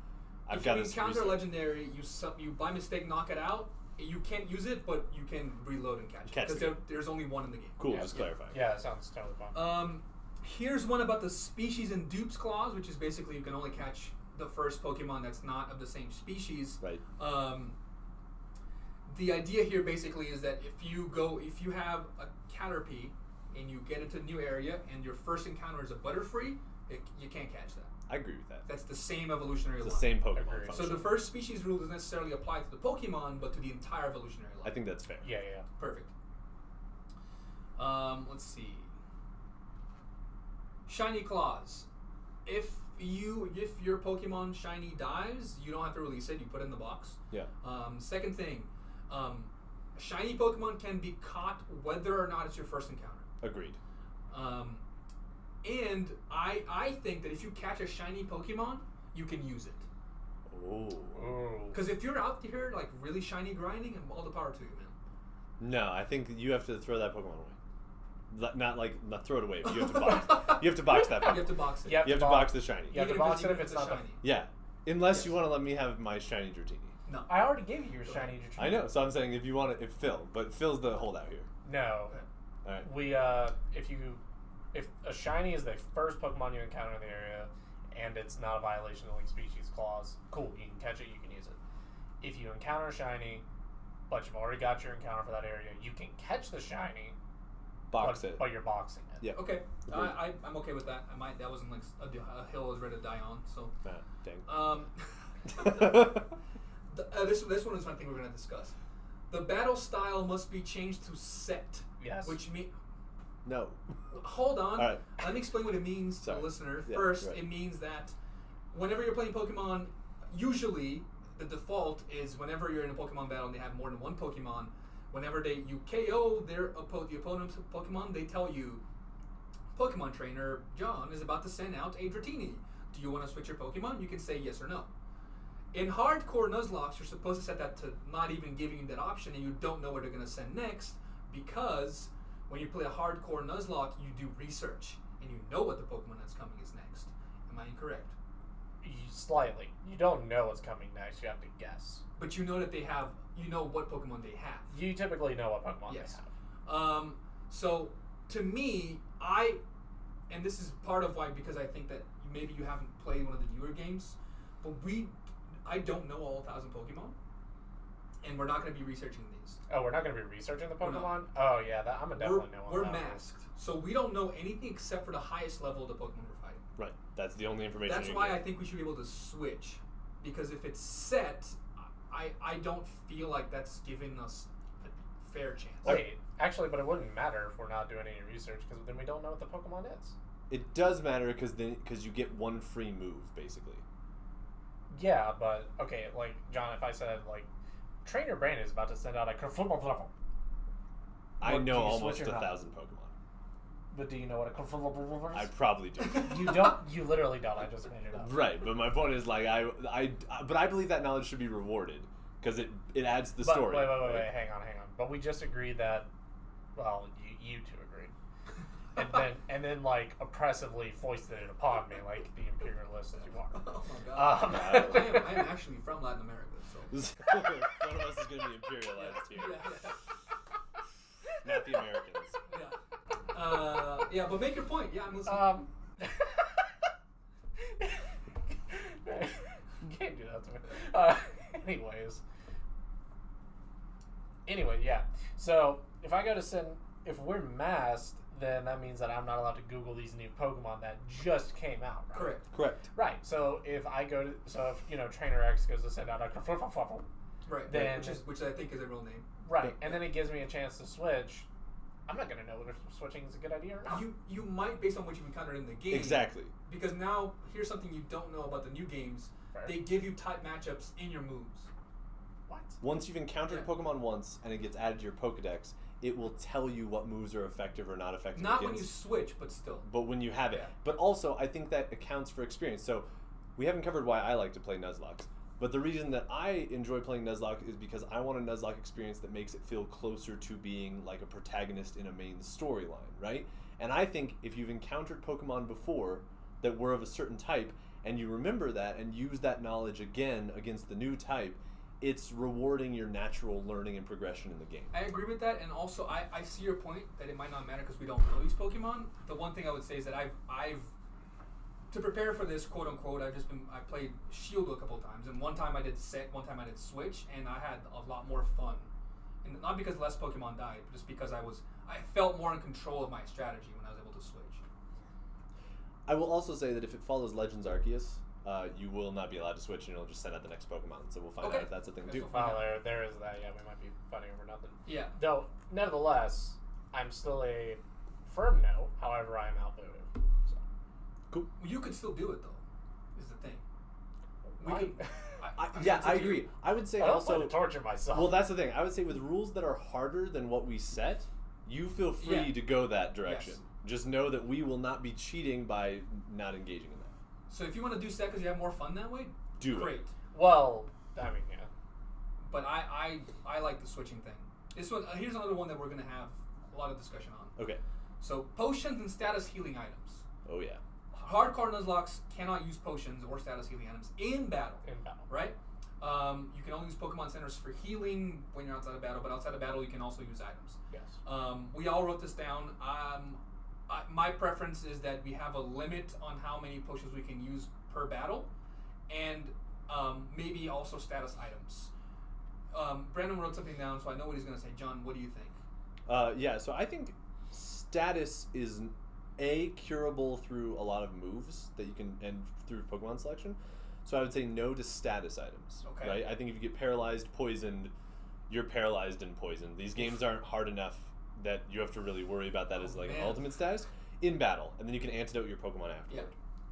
I've If got you to encounter a legendary, you by mistake knock it out. You can't use it, but you can reload and catch it Catch because the there's only one in the game. Cool, Yeah. just clarifying. Yeah, that sounds totally fun. Here's one about the species and dupes clause, which is basically you can only catch the first Pokemon that's not of the same species. Right. The idea here basically is that if you have a Caterpie and you get into a new area and your first encounter is a Butterfree, you can't catch that. I agree with that. That's the same evolutionary It's line. the same Pokemon Agreed. function. So the first species rule doesn't necessarily apply to the Pokemon, but to the entire evolutionary line. I think that's fair. Yeah, yeah. Perfect. Let's see. Shiny clause. If your Pokemon shiny dies, you don't have to release it. You put it in the box. Yeah. Second thing, shiny Pokemon can be caught whether or not it's your first encounter. Agreed. And I think that if you catch a shiny Pokemon, you can use it. Oh. Ooh. Because if you're out here like really shiny grinding, all the power to you, man. No, I think you have to throw that Pokemon away. Not throw it away, but you have to box. You have to box that Pokemon. You have to box it. Yep. You have to box the shiny. You have to Even box it if even it's not shiny. Yeah. Unless Yes. you want to let me have my shiny Dratini. No. I already gave you your shiny Dratini. I know, so I'm saying if you want it, if Phil, but Phil's the holdout here. No. Alright. We if a shiny is the first Pokemon you encounter in the area and it's not a violation of the species clause, cool, you can catch it, you can use it. If you encounter a shiny, but you've already got your encounter for that area, you can catch the shiny, Box but, it. but you're boxing it. Yeah. Okay, Agreed. I'm okay with that. That wasn't like a hill I was ready to die on. So, Ah, dang. this one is one thing we're gonna discuss. The battle style must be changed to set. Yes. Which means No. hold on. All right. Let me explain what it means to Sorry. the listener. Yeah, First, right. it means that whenever you're playing Pokemon, usually the default is whenever you're in a Pokemon battle and they have more than one Pokemon, whenever you KO the opponent's Pokemon, they tell you, Pokemon trainer John is about to send out a Dratini. Do you want to switch your Pokemon? You can say yes or no. In hardcore Nuzlocke, you're supposed to set that to not even giving you that option, and you don't know what they're going to send next, because when you play a hardcore Nuzlocke, you do research, and you know what the Pokemon that's coming is next. Am I incorrect? Slightly. You don't know what's coming next. You have to guess. But you know that you know what Pokemon they have. You typically know what Pokemon Yes. they have. So to me, and this is part of why, because I think that maybe you haven't played one of the newer games, but I don't know all 1,000 Pokemon, and we're not going to be researching these. Oh, we're not going to be researching the We're not. Pokemon? Oh, yeah, that I'm a definitely know. We're masked, so we don't know anything except for the highest level of the Pokemon we're fighting. Right. That's the only information. That's you why get. I think we should be able to switch, because if it's set, I don't feel like that's giving us a fair chance. Wait, actually, but it wouldn't matter if we're not doing any research, because then we don't know what the Pokemon is. It does matter because you get one free move basically. Yeah, but, okay, like, John, if I said, like, Trainer Brandon is about to send out a Kerfuffle. I What, know do you almost switch or not? 1,000 Pokemon. But do you know what a Kerfuffle I is? probably do. You don't. You literally don't. I just made it up. Right, but my point is like but I believe that knowledge should be rewarded because it adds to the But story. Wait, right? hang on. But we just agreed that, well, you two agreed. And then like oppressively foisted it upon me like the imperialist that you are. Oh my god! I am actually from Latin America, so. One of us is going to be imperialized here, not the Americans. Yeah, but make your point. Yeah, I'm listening. You can't do that to me. Anyway, yeah. So if I go to send, if we're masked, then that means that I'm not allowed to Google these new Pokemon that just came out, right? Correct. Right. So if I go to, if Trainer X goes to send out a Kerfluffle, Right. then which I think is a real name. right, and then it gives me a chance to switch. I'm not gonna know whether switching is a good idea or not. You might based on what you've encountered in the game. Exactly. Because now here's something you don't know about the new games. Fair. They give you type matchups in your moves. What? Once you've encountered Pokemon once and it gets added to your Pokedex, it will tell you what moves are effective or not effective. Not when you switch, but still. But when you have it. Yeah. But also, I think that accounts for experience. So, we haven't covered why I like to play Nuzlocke. But the reason that I enjoy playing Nuzlocke is because I want a Nuzlocke experience that makes it feel closer to being like a protagonist in a main storyline, right? And I think if you've encountered Pokemon before that were of a certain type, and you remember that and use that knowledge again against the new type, it's rewarding your natural learning and progression in the game. I agree with that, and also I see your point that it might not matter because we don't know these Pokemon. The one thing I would say is that I've to prepare for this, quote unquote, I played Shield a couple of times, and one time I did Set, one time I did Switch, and I had a lot more fun. And not because less Pokemon died, but just because I felt more in control of my strategy when I was able to switch. I will also say that if it follows Legends Arceus, you will not be allowed to switch, and it'll just send out the next Pokemon. So we'll find out if that's a thing too. Well, there is that. Yeah, we might be fighting over nothing. Yeah. Though, nevertheless, I'm still a firm no. However, I am outvoted. So. Cool. Well, you could still do it though. Is the thing. I agree. I would say I don't also want to torture myself. Well, that's the thing. I would say with rules that are harder than what we set, you feel free to go that direction. Yes. Just know that we will not be cheating by not engaging in that. So if you want to do Set because you have more fun that way, great. Well, I mean, yeah. But I like the switching thing. This one here's another one that we're gonna have a lot of discussion on. Okay. So potions and status healing items. Oh yeah. Hardcore Nuzlocks cannot use potions or status healing items in battle. Right? You can only use Pokemon Centers for healing when you're outside of battle, but outside of battle you can also use items. Yes. We all wrote this down. My preference is that we have a limit on how many potions we can use per battle, and maybe also status items. Brandon wrote something down, so I know what he's going to say. John, what do you think? Yeah, so I think status is curable through a lot of moves that you can, and through Pokemon selection. So I would say no to status items. Okay. Right? I think if you get paralyzed, poisoned, you're paralyzed and poisoned. These games aren't hard enough that you have to really worry about that as like an ultimate status in battle, and then you can antidote your Pokemon afterward. Yeah.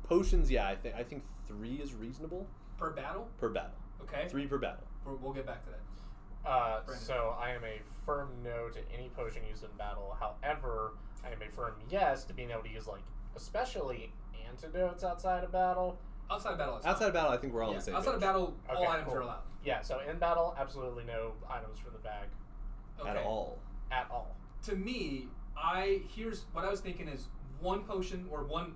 Potions, I think 3 is reasonable Per battle? per battle. Okay. 3 per battle. We'll get back to that. So I am a firm no to any potion used in battle. However, I am a firm yes to being able to use, like, especially antidotes outside of battle. Outside of battle, Outside of battle, I think we're all on the same outside page. of battle, all Okay, items cool. are allowed. Yeah, so in battle, absolutely no items from the bag. Okay. At all. At all. To me, here's what I was thinking is one potion or one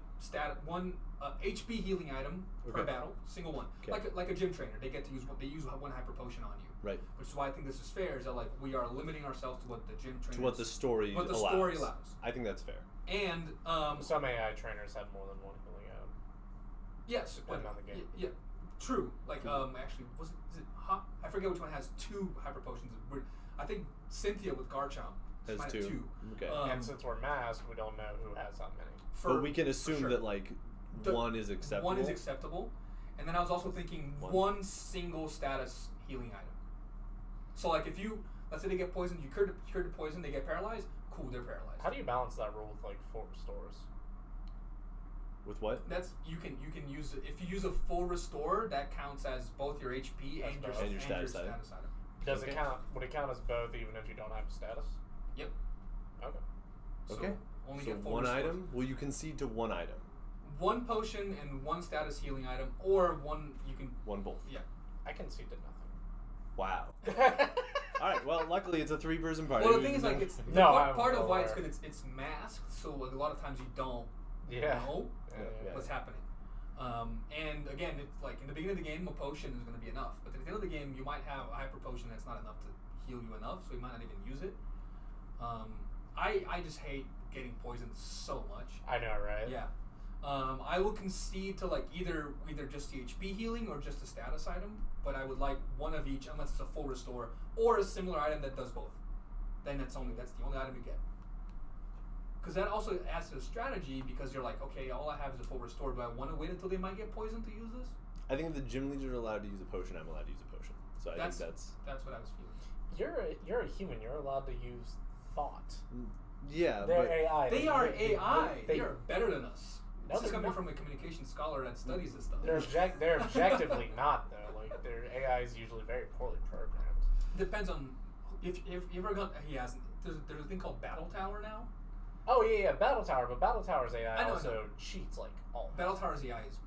HP healing item per battle, single one, like a gym trainer. They get to use one hyper potion on you. Right. Which is why I think this is fair. Is that like we are limiting ourselves to what the gym trainer. To what the story allows. I think that's fair. And some AI trainers have more than one healing item. Yes, depending on the game. Yeah, true. Like actually, is it hot? I forget which one has 2 hyper potions. I think Cynthia with Garchomp has 2. Okay. And since we're masked, we don't know who has how many. But we can assume that like one is acceptable. One is acceptable, and then I was also thinking one single status healing item. So like if let's say they get poisoned, you cured the poison, they get paralyzed. Cool, they're paralyzed. How do you balance that rule with like full restores? With what? That's you can use if you use a full restore, that counts as both your HP and your status item. Does it count? Would it count as both even if you don't have a status? Yep. Okay. Okay. Only so get full one restores. item? Will you concede to one item? One potion and one status healing item, or one you can. One both. Yeah. I concede to nothing. Wow. All right. Well, luckily it's a 3-person party. Well, the thing is, like, it's part of why it's good. It's masked, so like, a lot of times you don't know what's happening. And again, it's like in the beginning of the game, a potion is going to be enough, but at the end of the game, you might have a hyper potion that's not enough to heal you enough, so you might not even use it. I just hate getting poisoned so much. I know, right? Yeah. I will concede to like either just the HP healing or just a status item, but I would like one of each unless it's a full restore or a similar item that does both. Then that's the only item you get. because that also adds to the strategy, because you're like, okay, all I have is a full restore. Do I want to wait until they might get poisoned to use this? I think if the gym leaders are allowed to use a potion, I'm allowed to use a potion. So I think that's what I was feeling. You're a human. You're allowed to use thought. Yeah, They're but AI. They are AI. They are better than us. No, This is they're coming not. from a communication scholar that studies this stuff. They're objectively not though. Like their AI is usually very poorly programmed. Depends on if you ever got. He hasn't. There's a thing called Battle Tower now. Oh yeah, Battle Tower, but Battle Tower's AI I know. also cheats like all. Battle Tower's AI is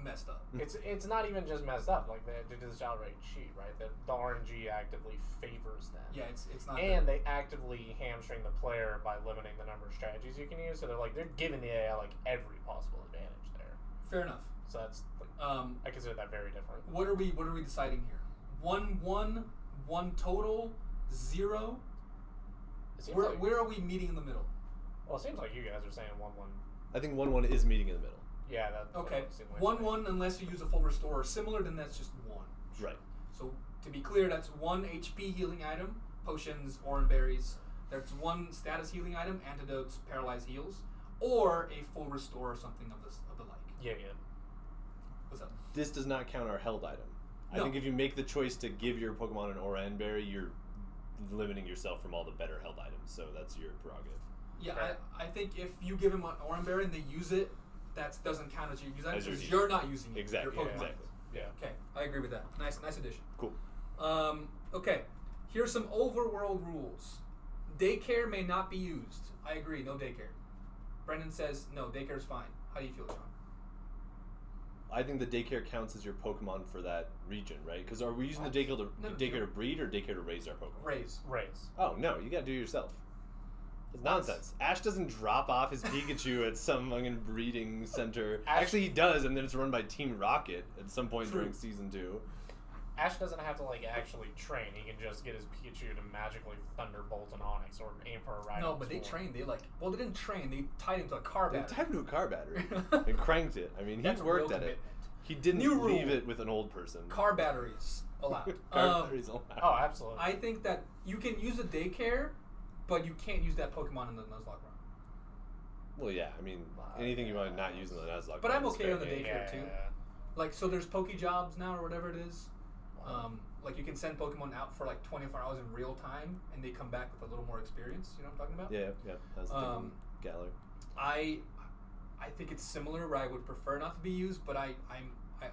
messed up. It's not even just messed up. Like they just outright cheat, right? The RNG actively favors them. Yeah, it's not. And they actively hamstring the player by limiting the number of strategies you can use. So they're giving the AI like every possible advantage there. Fair enough. So that's like, I consider that very different. What are we deciding here? 1 total, 0. It seems Where are we meeting in the middle? Well, it seems like you guys are saying 1-1. I think 1-1 is meeting in the middle. Yeah, that. Okay. That seems like 1-1 unless you use a full restore or similar, then that's just 1. Right. So to be clear, that's 1 HP healing item, potions, orange berries. There's 1 status healing item, antidotes, paralyze heals, or a full restore or something of the like. Yeah. What's up? This does not count our held item. No. I think if you make the choice to give your Pokemon an Aura and Berry, you're limiting yourself from all the better held items. So that's your prerogative. Yeah, Okay. I think if you give them an orange berry and they use it, that doesn't count as your use item As your because use. you're not using it. Exactly. Your Yeah, Pokemon. exactly. Yeah. Okay, I agree with that. Nice addition. Cool. Okay, here's some overworld rules. Daycare may not be used. I agree, no daycare. Brendan says no, daycare's fine. How do you feel, Sean? I think the daycare counts as your Pokemon for that region, right? Because are we using the daycare to, No, daycare to breed or daycare to raise our Pokemon? Raise. Oh, no, you gotta do it yourself. It's nonsense. Ash doesn't drop off his Pikachu at some fucking breeding center. Actually, he does, and then it's run by Team Rocket at some point True. during Season 2. Ash doesn't have to actually train. He can just get his Pikachu to magically thunderbolt an Onix or aim for a Rhino. No, but they trained. They didn't train. They tied him to a car They battery. tied him to a car battery and cranked it. I mean, That's he a worked real at it. commitment. He didn't New leave rule. it with an old person. Car batteries allowed. Car batteries allowed. Oh, absolutely. I think that you can use a daycare, but you can't use that Pokemon in the Nuzlocke run. Well, yeah, I mean, anything you want to not use in the Nuzlocke. But I'm is okay fair on the game. daycare too. Like, so there's Pokejobs now or whatever it is. Like you can send Pokemon out for 24 hours in real time, and they come back with a little more experience. You know what I'm talking about? Yeah. That's the Galar. I think it's similar where I would prefer not to be used, but I'm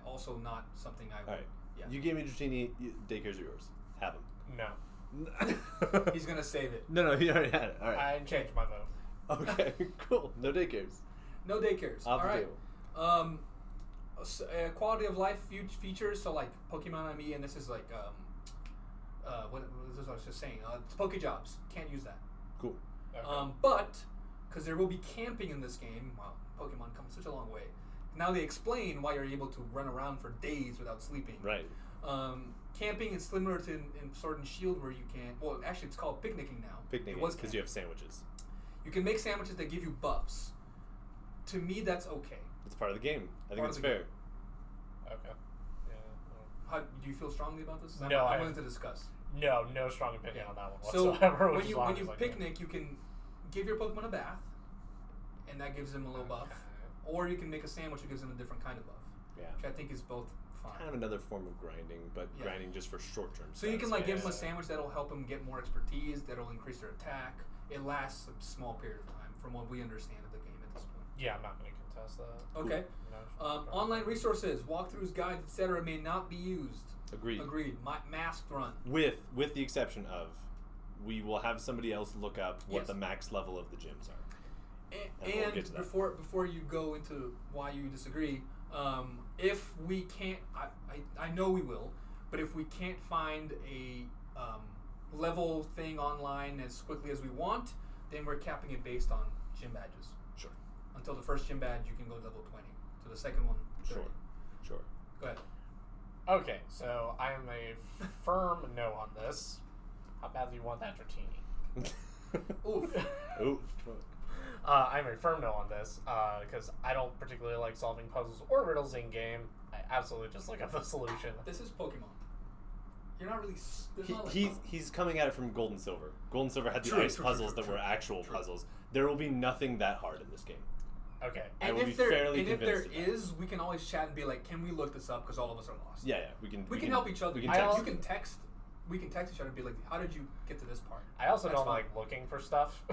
also not something I would. All right. Yeah. You gave me Dratini. Daycares are yours. Have them. No. He's gonna save it. No, he already had it. All right. I changed my vote. Okay, cool. No daycares. No daycares. Off All the right. table. Quality of life features. So like Pokemon IE, and this is like what this is what I was just saying. It's Pokejobs. Can't use that. Cool. Okay. But because there will be camping in this game, wow, Pokemon come such a long way. Now they explain why you're able to run around for days without sleeping. Right. Camping is similar to in Sword and Shield, where you can. Well, actually, it's called picnicking now. Picnicking It was because you have sandwiches. You can make sandwiches that give you buffs. To me, that's okay. It's part of the game. I think Part it's of the fair. game. Okay. How do you feel strongly about this? No, I'm I- willing to discuss. No, no strong opinion on that one So whatsoever. when which is you why I when was you like, picnic, you can give your Pokemon a bath, and that gives them a little buff. Or you can make a sandwich that gives them a different kind of buff, Yeah. which I think is both fine. Kind of another form of grinding, but Yeah. grinding just for short term. So you can give them a Yeah. sandwich that'll help them get more expertise, that'll increase their attack. It lasts a small period of time, from what we understand of the game at this point. Yeah, I'm not going to contest that. Okay. No, Online resources, walkthroughs, guides, etc. may not be used. Agreed. Agreed. Masked run. With the exception of, we will have somebody else look up what Yes. the max level of the gyms are. And we'll And get to that. before you go into why you disagree, if we can't, I know we will, but if we can't find a level thing online as quickly as we want, then we're capping it based on gym badges. Sure. Until the first gym badge, you can go to level 20. To the second one, 30. Sure. Go ahead. Okay, so I am a firm no on this. How bad do you want that Dratini? Oof. Ooh. I'm a firm no on this because I don't particularly like solving puzzles or riddles in game. I absolutely just look up the solution. This is Pokemon. you're not really. There's not, like, He's coming at it from Gold and Silver. Gold and Silver had the True, ice true, puzzles true, that true, were actual true. puzzles. There will be nothing that hard in this game. Okay. I And will be if there fairly convinced of that. is, we can always chat and be like, "Can we look this up?" Because all of us are lost. Yeah, we can help each other. We can I text. also- You can text. We can text each other and be like, "How did you get to this part?" I also That's don't fine. like looking for stuff.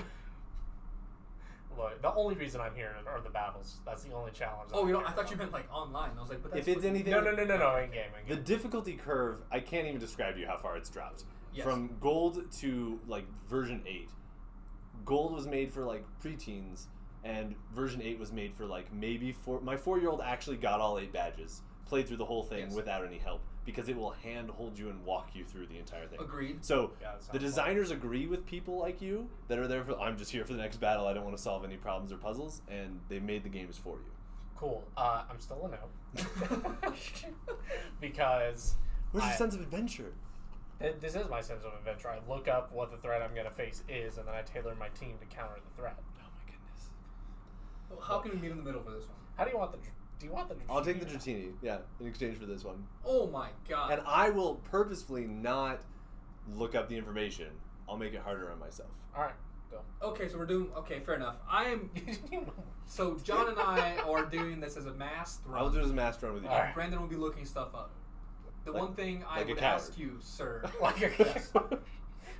Look, the only reason I'm here are the battles. That's the only challenge. Oh, I'm I here thought you about. meant like online. I was like, "But that's If it's what you- anything- No, in game. The difficulty curve, I can't even describe to you how far it's dropped. Yes. From Gold to like version 8. Gold was made for like preteens, and version 8 was made for like maybe my 4-year-old actually got all 8 badges, played through the whole thing Yes. without any help, because it will hand hold you and walk you through the entire thing. Agreed. So Yeah, that sounds the designers agree with people like you that are there for, I'm just here for the next battle, I don't want to solve any problems or puzzles, and they made the games for you. Cool. I'm still a no. Because Where's your I- sense of adventure? this is my sense of adventure. I look up what the threat I'm going to face is, and then I tailor my team to counter the threat. Oh my goodness. Well, how can we meet in the middle for this one? How do you want the? Do you want the? I'll take the Dratini, yeah, in exchange for this one. Oh my god. And I will purposefully not look up the information. I'll make it harder on myself. All right. Go. Okay, so we're doing. Okay, fair enough. So John and I are doing this as a masked run. I'll do it as a master run with you. All right. Brandon will be looking stuff up. The Like- one thing I like a would coward. ask you, sir. Like a Yes.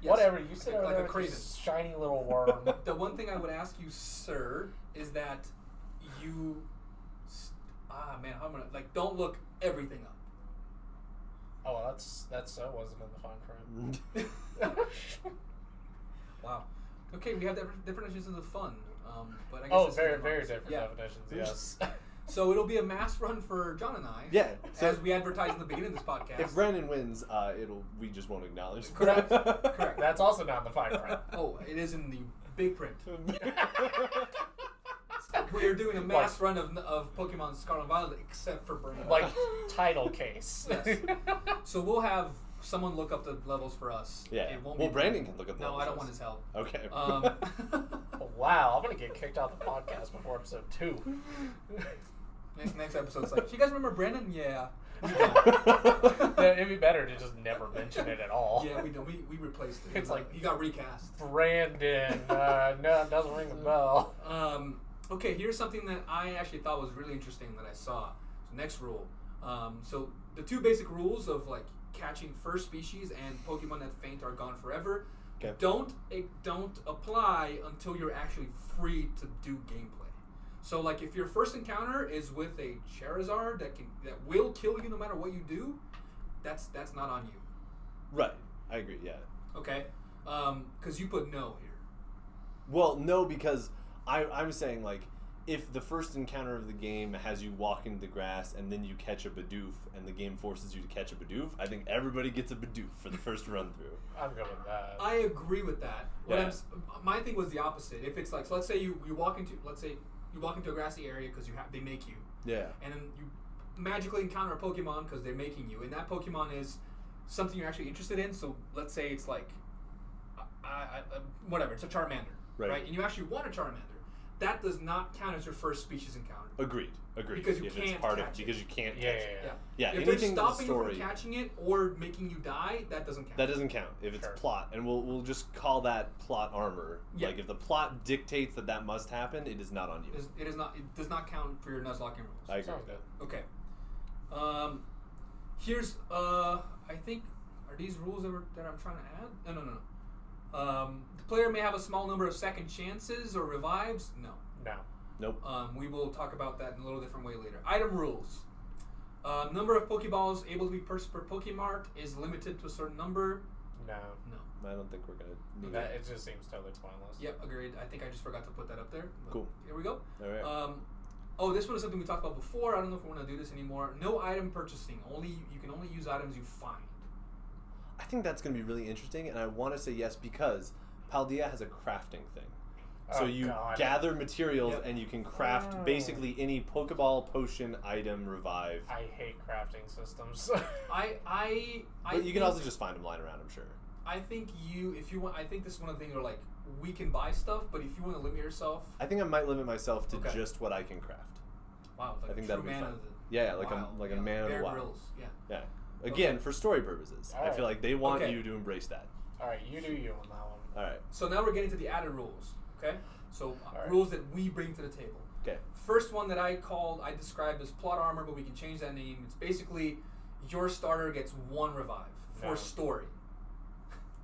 Yes. Whatever. You sit over Like there a with craven. this shiny little worm. The one thing I would ask you, sir, is that you. Man, how am I gonna like? Don't look everything up. Oh, well, that so wasn't in the fine print. Wow. Okay, we have different definitions of fun. But I guess Oh, this is very, the very democracy. different Yeah. definitions. Yes. So it'll be a mass run for John and I. Yeah. So As we advertised in the beginning of this podcast. if Brandon wins, we just won't acknowledge. Correct. Correct. That's also not in the fine print. Oh, it is in the big print. We're doing a mass run of Pokemon Scarlet Violet, except for Brandon. Like title case. Yes. So we'll have someone look up the levels for us. Yeah. It won't Well, be Brandon can look up the No, I don't levels. want his help. Okay. Wow, I'm gonna get kicked out the podcast before episode 2. next episode's like, do you guys remember Brandon? Yeah. It'd be better to just never mention it at all. Yeah, we don't. We replaced it. It's like- he got recast. Brandon. No, it doesn't ring a bell. Okay, here's something that I actually thought was really interesting that I saw. So next rule. So the 2 basic rules of like catching first species and Pokemon that faint are gone forever Okay. don't apply until you're actually free to do gameplay. So like if your first encounter is with a Charizard that will kill you no matter what you do, that's not on you. Right. I agree. Yeah. Okay? Because you put no here. Well, no, because I'm saying like if the first encounter of the game has you walk into the grass and then you catch a Bidoof and the game forces you to catch a Bidoof, I think everybody gets a Bidoof for the first run through. I'm good with that. I agree with that. Yeah. My thing was the opposite. If it's like, so let's say you walk into a grassy area because they make you, Yeah. and then you magically encounter a Pokemon because they're making you, and that Pokemon is something you're actually interested in. So let's say it's like, whatever, it's a Charmander, Right. And you actually want a Charmander. That does not count as your first species encounter. Agreed. Because you If can't it's part catch it. because you can't Yeah, catch yeah, it. yeah. Yeah, If they're anything in the stopping you story from catching it or making you die, that doesn't count. that doesn't count if it's Sure. plot, and we'll just call that plot armor. Yeah. Like if the plot dictates that must happen, it is not on you. It is not. It does not count for your Nuzlocke rules. I agree. Sounds with good. Okay. Here's I think are these rules that I'm trying to add? No. The player may have a small number of second chances or revives. No. No. Nope. We will talk about that in a little different way later. Item rules. Number of Pokeballs able to be purchased per Pokemart is limited to a certain number. No. No. I don't think we're gonna need That, that. it just seems totally pointless. Yep, agreed. I think I just forgot to put that up there. but Cool. Here we go. All right. This one is something we talked about before. I don't know if we want to do this anymore. No item purchasing. You can only use items you find. I think that's gonna be really interesting, and I want to say yes because Paldea has a crafting thing. So Oh, you God. gather materials Yep. and you can craft Oh. basically any Pokeball, potion, item, revive. I hate crafting systems. I But you can think- also just find them lying around, I'm sure. I think if you want, I think this is one of the things where like we can buy stuff, but if you want to limit yourself, I think I might limit myself to Okay. just what I can craft. wow, like I think a that'll true be man fun. of the Yeah, like wild. a man of Bear the wild. Grylls, yeah. Yeah. Again, for story purposes. All I feel right. like they want Okay. you to embrace that. All right, you do you on that one. All right. So now we're getting to the added rules. Okay. So Alright. rules that we bring to the table. Okay. First one that I described as plot armor, but we can change that name. It's basically your starter gets 1 revive for No. story.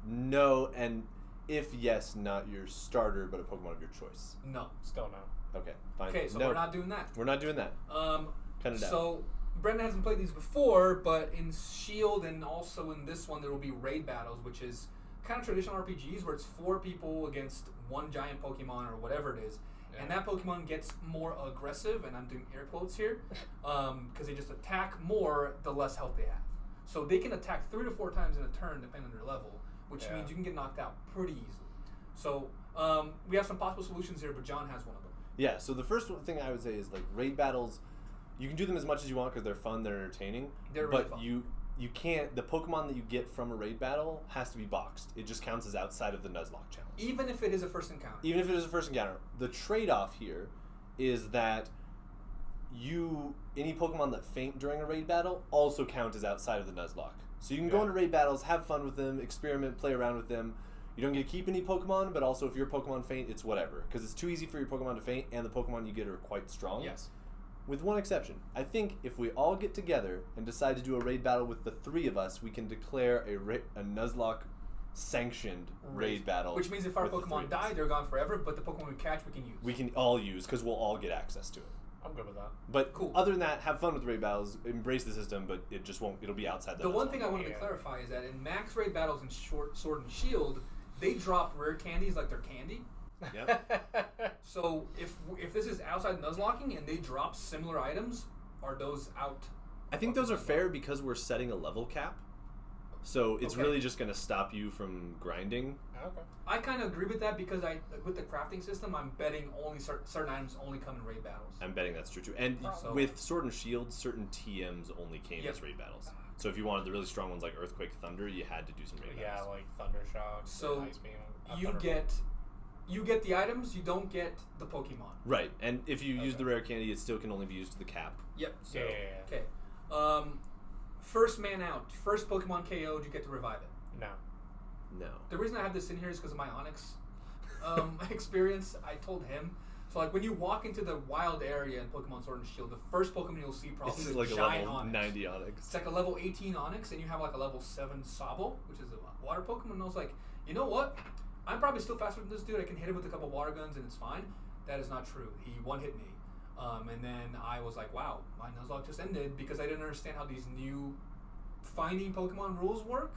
No, and if yes, not your starter, but a Pokemon of your choice. No. Still no. Okay, fine. Okay, so no, we're not doing that. We're not doing that. Cut it out. So Brendan hasn't played these before, but in Shield and also in this one there will be raid battles, which is kind of traditional RPGs where it's 4 people against 1 giant Pokemon or whatever it is. Yeah. And that Pokemon gets more aggressive, and I'm doing air quotes here, because they just attack more the less health they have. So they can attack 3 to 4 times in a turn depending on their level, which Yeah. means you can get knocked out pretty easily. So we have some possible solutions here, but John has one of them. Yeah, so the first thing I would say is like raid battles, you can do them as much as you want because they're fun, they're entertaining. They're really but fun. you can't, the Pokemon that you get from a raid battle has to be boxed. It just counts as outside of the Nuzlocke challenge. Even if it is a first encounter. Even if it is a first encounter. The trade-off here is that any Pokemon that faint during a raid battle also count as outside of the Nuzlocke. So you can go Yeah. into raid battles, have fun with them, experiment, play around with them. You don't get to keep any Pokemon, but also if your Pokemon faint, it's whatever. Because it's too easy for your Pokemon to faint, and the Pokemon you get are quite strong. Yes. With one exception. I think if we all get together and decide to do a raid battle with the 3 of us, we can declare a Nuzlocke sanctioned raid battle. Which means if our with the 3 Pokemon of die, us. they're gone forever, but the Pokemon we catch, we can use. We can all use, because we'll all get access to it. I'm good with that. But Cool. other than that, have fun with raid battles, embrace the system, but it just won't, it'll be outside The one thing I Nuzlocke. wanted to Yeah. clarify is that in max raid battles in Sword and Shield, they drop rare candies like they're candy. Yep. So if this is outside Nuzlocking and they drop similar items, are those out? I think those are fair because we're setting a level cap. So it's Okay. really just going to stop you from grinding. Okay. I kind of agree with that because with the crafting system, I'm betting only certain items only come in raid battles. I'm betting that's true too. And So- with Sword and Shield, certain TMs only came Yep. as raid battles. So if you wanted the really strong ones like Earthquake, Thunder, you had to do some raid Yeah, battles. like Thunder Shock, So Ice Beam. You get the items, you don't get the Pokemon. Right, and if you use Okay. the rare candy, it still can only be used to the cap. Yep. So Yeah. Okay. First man out. First Pokemon KO'd, you get to revive it. No. no. The reason I have this in here is because of my Onyx experience. I told him. So like when you walk into the wild area in Pokemon Sword and Shield, the first Pokemon you'll see probably It's is like a giant level Onyx. 90 Onyx. It's like a level 18 Onyx, and you have like a level 7 Sobble, which is a water Pokemon. And I was like, you know what? I'm probably still faster than this dude. I can hit him with a couple water guns, and it's fine. That is not true. He one-hit me. And then I was like, wow, my Nuzlocke just ended because I didn't understand how these new finding Pokemon rules work.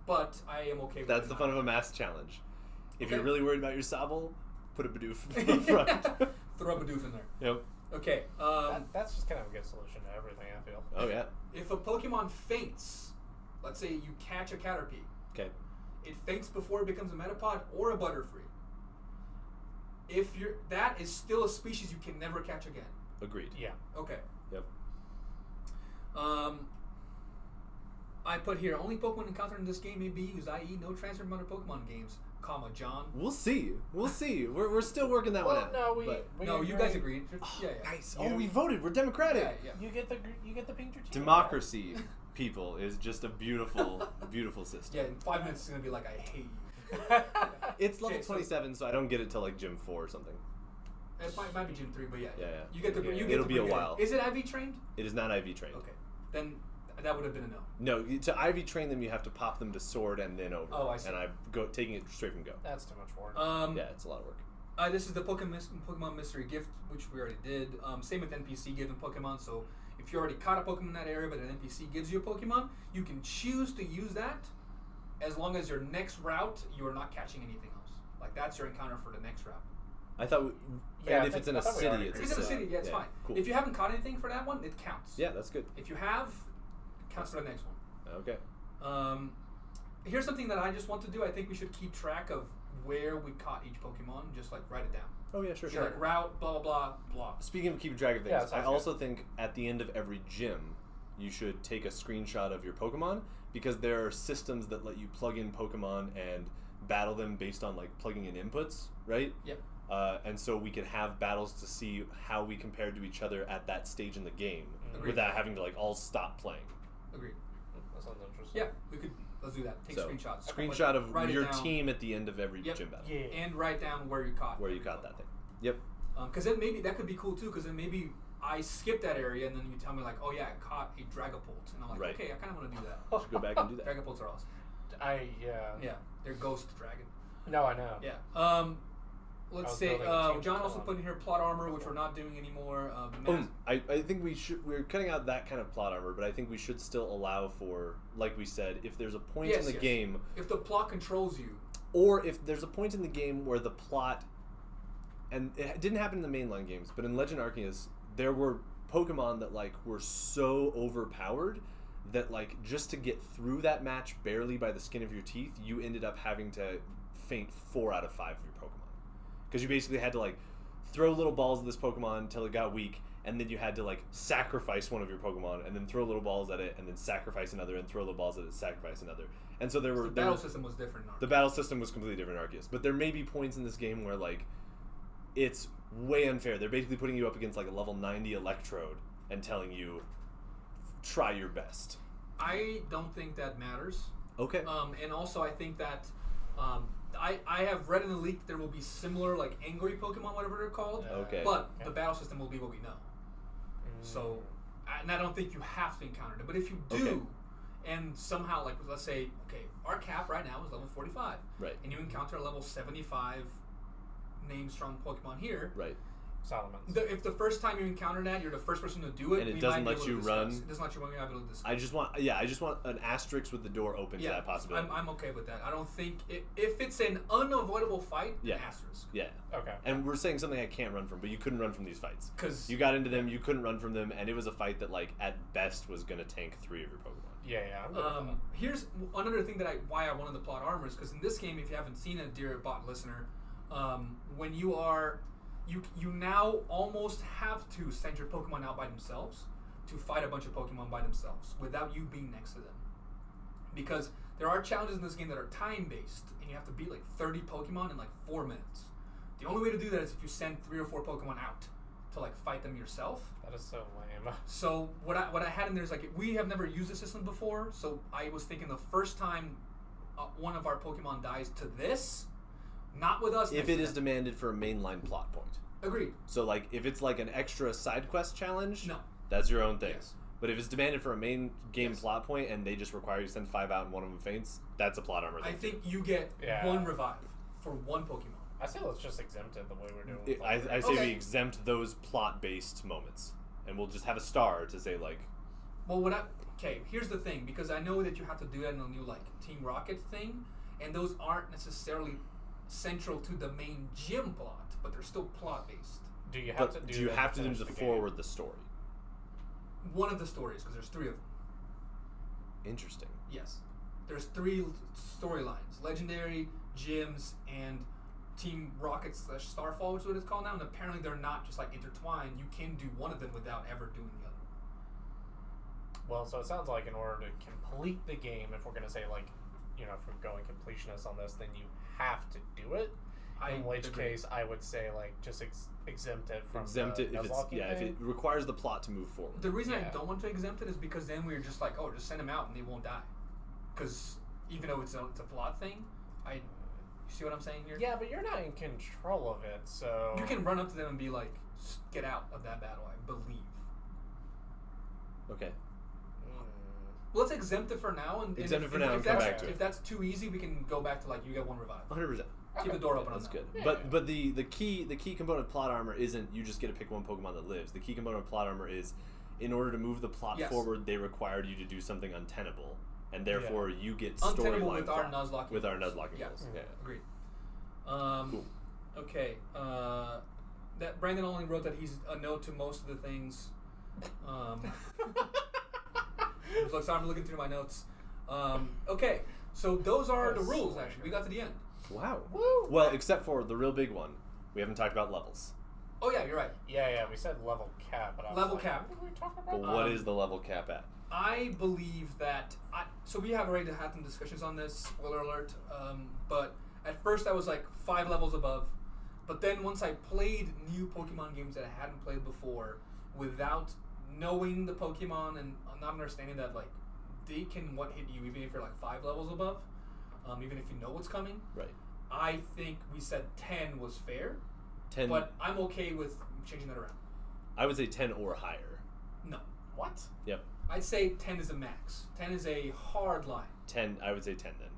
But I am okay with That's it the not. fun of a mass challenge. If you're Okay. really worried about your Sobble, put a Bidoof in front. Throw a Bidoof in there. Yep. Okay. That's just kind of a good solution to everything, I feel. Oh, yeah. If a Pokemon faints, let's say you catch a Caterpie, Okay. it faints before it becomes a Metapod or a Butterfree. That is still a species you can never catch again. Agreed. Yeah. Okay. Yep. I put here only Pokemon encountered in this game may be used, i.e., no transfer from other Pokemon games, comma John. We'll see. We'll see. We're still working that one Well, out. no, we No, you guys agreed. Oh, Yeah. nice. You- Oh, we voted. We're democratic. Yeah. You get the pink team. Democracy, people, is just a beautiful, beautiful system. Yeah. In 5 minutes, it's gonna be like I hate you. It's level Okay, so- 27, so I don't get it till like Gym 4 or something. It might be Gym 3, but yeah. Yeah. You get the. Yeah. You get It'll the be a bring it in. while. Is it IV trained? It is not IV trained. Okay. Then that would have been a no. No, to IV train them, you have to pop them to sword and then over. Oh, I see. And I'm taking it straight from go. That's too much work. Yeah, it's a lot of work. This is the Pokemon Mystery Gift, which we already did. Same with NPC given Pokemon. So if you already caught a Pokemon in that area, but an NPC gives you a Pokemon, you can choose to use that as long as your next route you are not catching anything else. Like that's your encounter for the next route. I thought, Yeah, and I if think- it's in I a thought we city, already it's If it's in a city, yeah, it's fine. Cool. If you haven't caught anything for that one, it counts. Yeah, that's good. If you have, it counts for the next one. Okay. Here's something that I just want to do. I think we should keep track of where we caught each Pokemon. Just like write it down. Oh yeah, sure. So like route, blah blah blah blah. Speaking of keeping track of things, Yeah, that I sounds also think at the end of every gym, you should take a screenshot of your Pokemon because there are systems that let you plug in Pokemon and battle them based on like plugging in inputs, right? Yep. And so we could have battles to see how we compared to each other at that stage in the game Agreed. without having to like all stop playing. Agreed. That sounds interesting. Yeah, we could. Let's do that. Take So, screenshots. Screenshot of Write it your down. team at the end of every Yep. gym battle. Yeah. And write down where you caught. Where you caught that thing. Yep. Because then maybe that could be cool too. Because then maybe I skip that area and then you tell me like, oh yeah, I caught a Dragapult, and I'm like, Right. okay, I kind of want to do that. Should go back and do that. Dragapults are awesome. Yeah. Yeah, they're ghost dragon. No, I know. Yeah. Let's was say building a team John to also kill put him. in here plot armor, which we're not doing anymore. I think we're cutting out that kind of plot armor, but I think we should still allow for, like we said, if there's a point in the game, if the plot controls you, or if there's a point in the game where the plot, and it didn't happen in the mainline games, but in Legend Arceus, there were Pokemon that like were so overpowered that like just to get through that match barely by the skin of your teeth, you ended up having to faint 4 out of 5 of your Pokemon. Because you basically had to like throw little balls at this Pokemon until it got weak, and then you had to like sacrifice one of your Pokemon, and then throw little balls at it, and then sacrifice another, and throw little balls at it, sacrifice another. And so the battle system was different. The battle system was completely different in Arceus. But there may be points in this game where like it's way unfair. They're basically putting you up against like a level 90 Electrode and telling you try your best. I don't think that matters. Okay. And also I think that I have read in the leak there will be similar like angry Pokemon, whatever they're called. Okay. But the battle system will be what we know. So, and I don't think you have to encounter it. But if you do, and somehow like let's say, okay, our cap right now is level 45. Right. And you encounter a level 75 name strong Pokemon here. Right. Salamence. If the first time you encounter that, you're the first person to do it, And it we doesn't might be let able to you discuss. run. It doesn't let you run. We're not able to discuss. I just want an asterisk with the door open to that possibility. I'm okay with that. I don't think if it's an unavoidable fight, Yeah. an asterisk. Yeah. Okay. And we're saying something I can't run from, but you couldn't run from these fights. Because You got into them, you couldn't run from them, and it was a fight that, like, at best was going to tank 3 of your Pokemon. Yeah. I'm good with that. here's another thing that why I wanted the plot armor is because in this game, if you haven't seen it, dear bot listener, when you are you now almost have to send your Pokemon out by themselves to fight a bunch of Pokemon by themselves without you being next to them. Because there are challenges in this game that are time-based, and you have to beat like 30 Pokemon in like 4 minutes. The only way to do that is if you send 3 or 4 Pokemon out to like fight them yourself. That is so lame. So what I had in there is like we have never used the system before, so I was thinking the first time one of our Pokemon dies to this, not with us. If next it to is them. demanded for a mainline plot point. Agreed. So, like, if it's like an extra side quest challenge, No. that's your own thing. Yes. But if it's demanded for a main game Yes. plot point and they just require you to send 5 out and one of them faints, that's a plot armor thing. I think you get Yeah. 1 revive for 1 Pokemon. I say let's just exempt it the way we're doing. too. with I Valkyrie. say Okay. we exempt those plot-based moments. And we'll just have a star to say, like, Well, here's the thing, because I know that you have to do that in a new like Team Rocket thing, and those aren't necessarily central to the main gym plot, but they're still plot based. Do you have but to do you them have to do finish to the forward game? the story? One of the stories, because there's 3 of them. Interesting. Yes, there's 3 storylines: Legendary, Gyms, and Team Rocket / Starfall, which is what it's called now. And apparently, they're not just like intertwined. You can do one of them without ever doing the other. Well, so it sounds like in order to complete the game, if we're going to say, like, you know, if we're going completionist on this, then you have to do it. In which agree. case, I would say, like, just exempt it from Exempt the it if it's Nuzlocke if thing. it requires the plot to move forward. The reason I Yeah. don't want to exempt it is because then we're just like, oh, just send them out and they won't die. Because even though it's a plot thing, you see what I'm saying here? Yeah, but you're not in control of it, so... You can run up to them and be like, get out of that battle, I believe. Okay. Well, let's exempt it for now. And Exempt it for if now and come that's- back to it. If that's too easy, we can go back to like, you get 1 revive. 100%. Keep the door open on That's that. good. Yeah. But the key component of plot armor isn't you just get to pick one Pokemon that lives. The key component of plot armor is in order to move the plot Yes. forward, they required you to do something untenable, and therefore you get Untenable storyline with our plot Nuzlocke. with our Nuzlocke. Yes. rules. Yeah. Agreed. Cool. Okay. That Brandon only wrote that he's a no to most of the things. So sorry, I'm looking through my notes. Okay, so those are the rules. Actually, we got to the end. Wow. Woo! Well, except for the real big one, we haven't talked about levels. Oh yeah, you're right. Yeah, we said level cap, but I was Level like, cap. What did we talk But about? what is the level cap at? I believe that so we have already had some discussions on this. Spoiler alert. But at first I was like 5 levels above, but then once I played new Pokemon games that I hadn't played before, without knowing the Pokemon and not understanding that like they can hit you even if you're like 5 levels above, even if you know what's coming. Right. I think we said 10 was fair. 10. But I'm okay with changing that around. I would say 10 or higher. No. What? Yep. I'd say 10 is a max. 10 is a hard line. 10. I would say 10 then,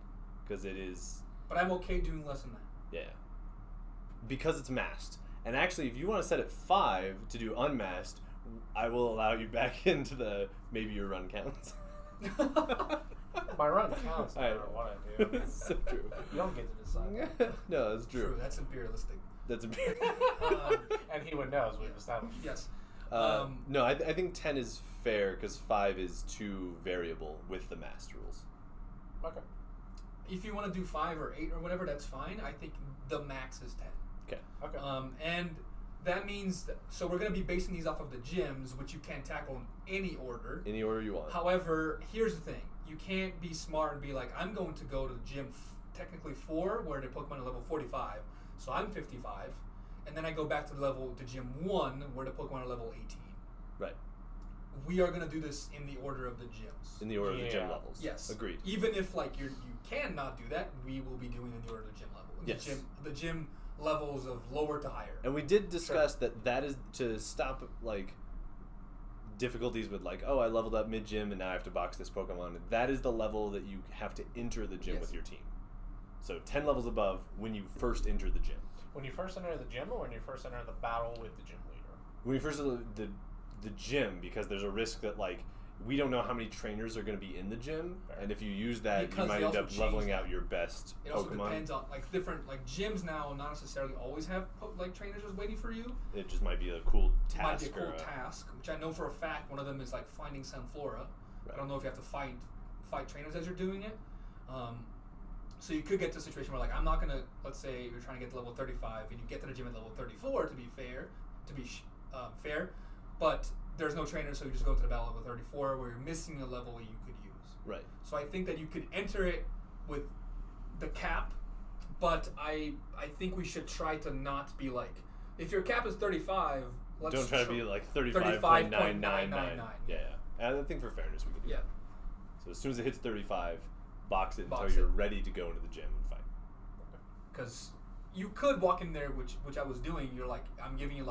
because it is. But I'm okay doing less than that. Yeah. Because it's masked. And actually, if you want to set it 5 to do unmasked, I will allow you back into the maybe your run counts. My run counts no matter what I do. It's so true. You don't get to decide that. No, that's true. That's imperialistic. That's imperialistic. And he would know, as we've established. Yes. No, I think 10 is fair because 5 is too variable with the masked rules. Okay. If you want to do 5 or 8 or whatever, that's fine. I think the max is 10. Okay. Okay. And that means so we're going to be basing these off of the gyms, which you can tackle in any order. Any order you want. However, here's the thing: you can't be smart and be like, I'm going to go to the gym technically 4, where the Pokemon are level 45, so I'm 55, and then I go back to the gym 1, where the Pokemon are level 18. Right. We are going to do this in the order of the gyms. In the order of the gym levels. Yes. Agreed. Even if you cannot do that, we will be doing in the order of the gym level. Yes. The gym levels of lower to higher. And we did discuss that is to stop difficulties with oh, I leveled up mid gym and now I have to box this Pokemon. That is the level that you have to enter the gym with your team. So 10 levels above when you first enter the gym. When you first enter the gym, or when you first enter the battle with the gym leader? When you first enter the gym, because there's a risk that we don't know how many trainers are going to be in the gym, and if you use that, Because you might they end also up leveling change out that. your best It Pokemon. also depends on different gyms now not necessarily always have trainers just waiting for you. It just might be a cool task. Might be a cool task, which I know for a fact one of them is finding Sunflora. Right. I don't know if you have to fight trainers as you're doing it. So you could get to a situation where I'm not gonna, let's say you're trying to get to level 35 and you get to the gym at level 34 to be fair, but there's no trainer, so you just go to the battle level 34 where you're missing a level you could use. Right. So I think that you could enter it with the cap, but I think we should try to not be if your cap is 35, let's don't try to be 35.999. Yeah. And I think for fairness we could do that. So as soon as it hits 35, box it until you're ready to go into the gym and fight. Because you could walk in there, which I was doing. You're I'm giving you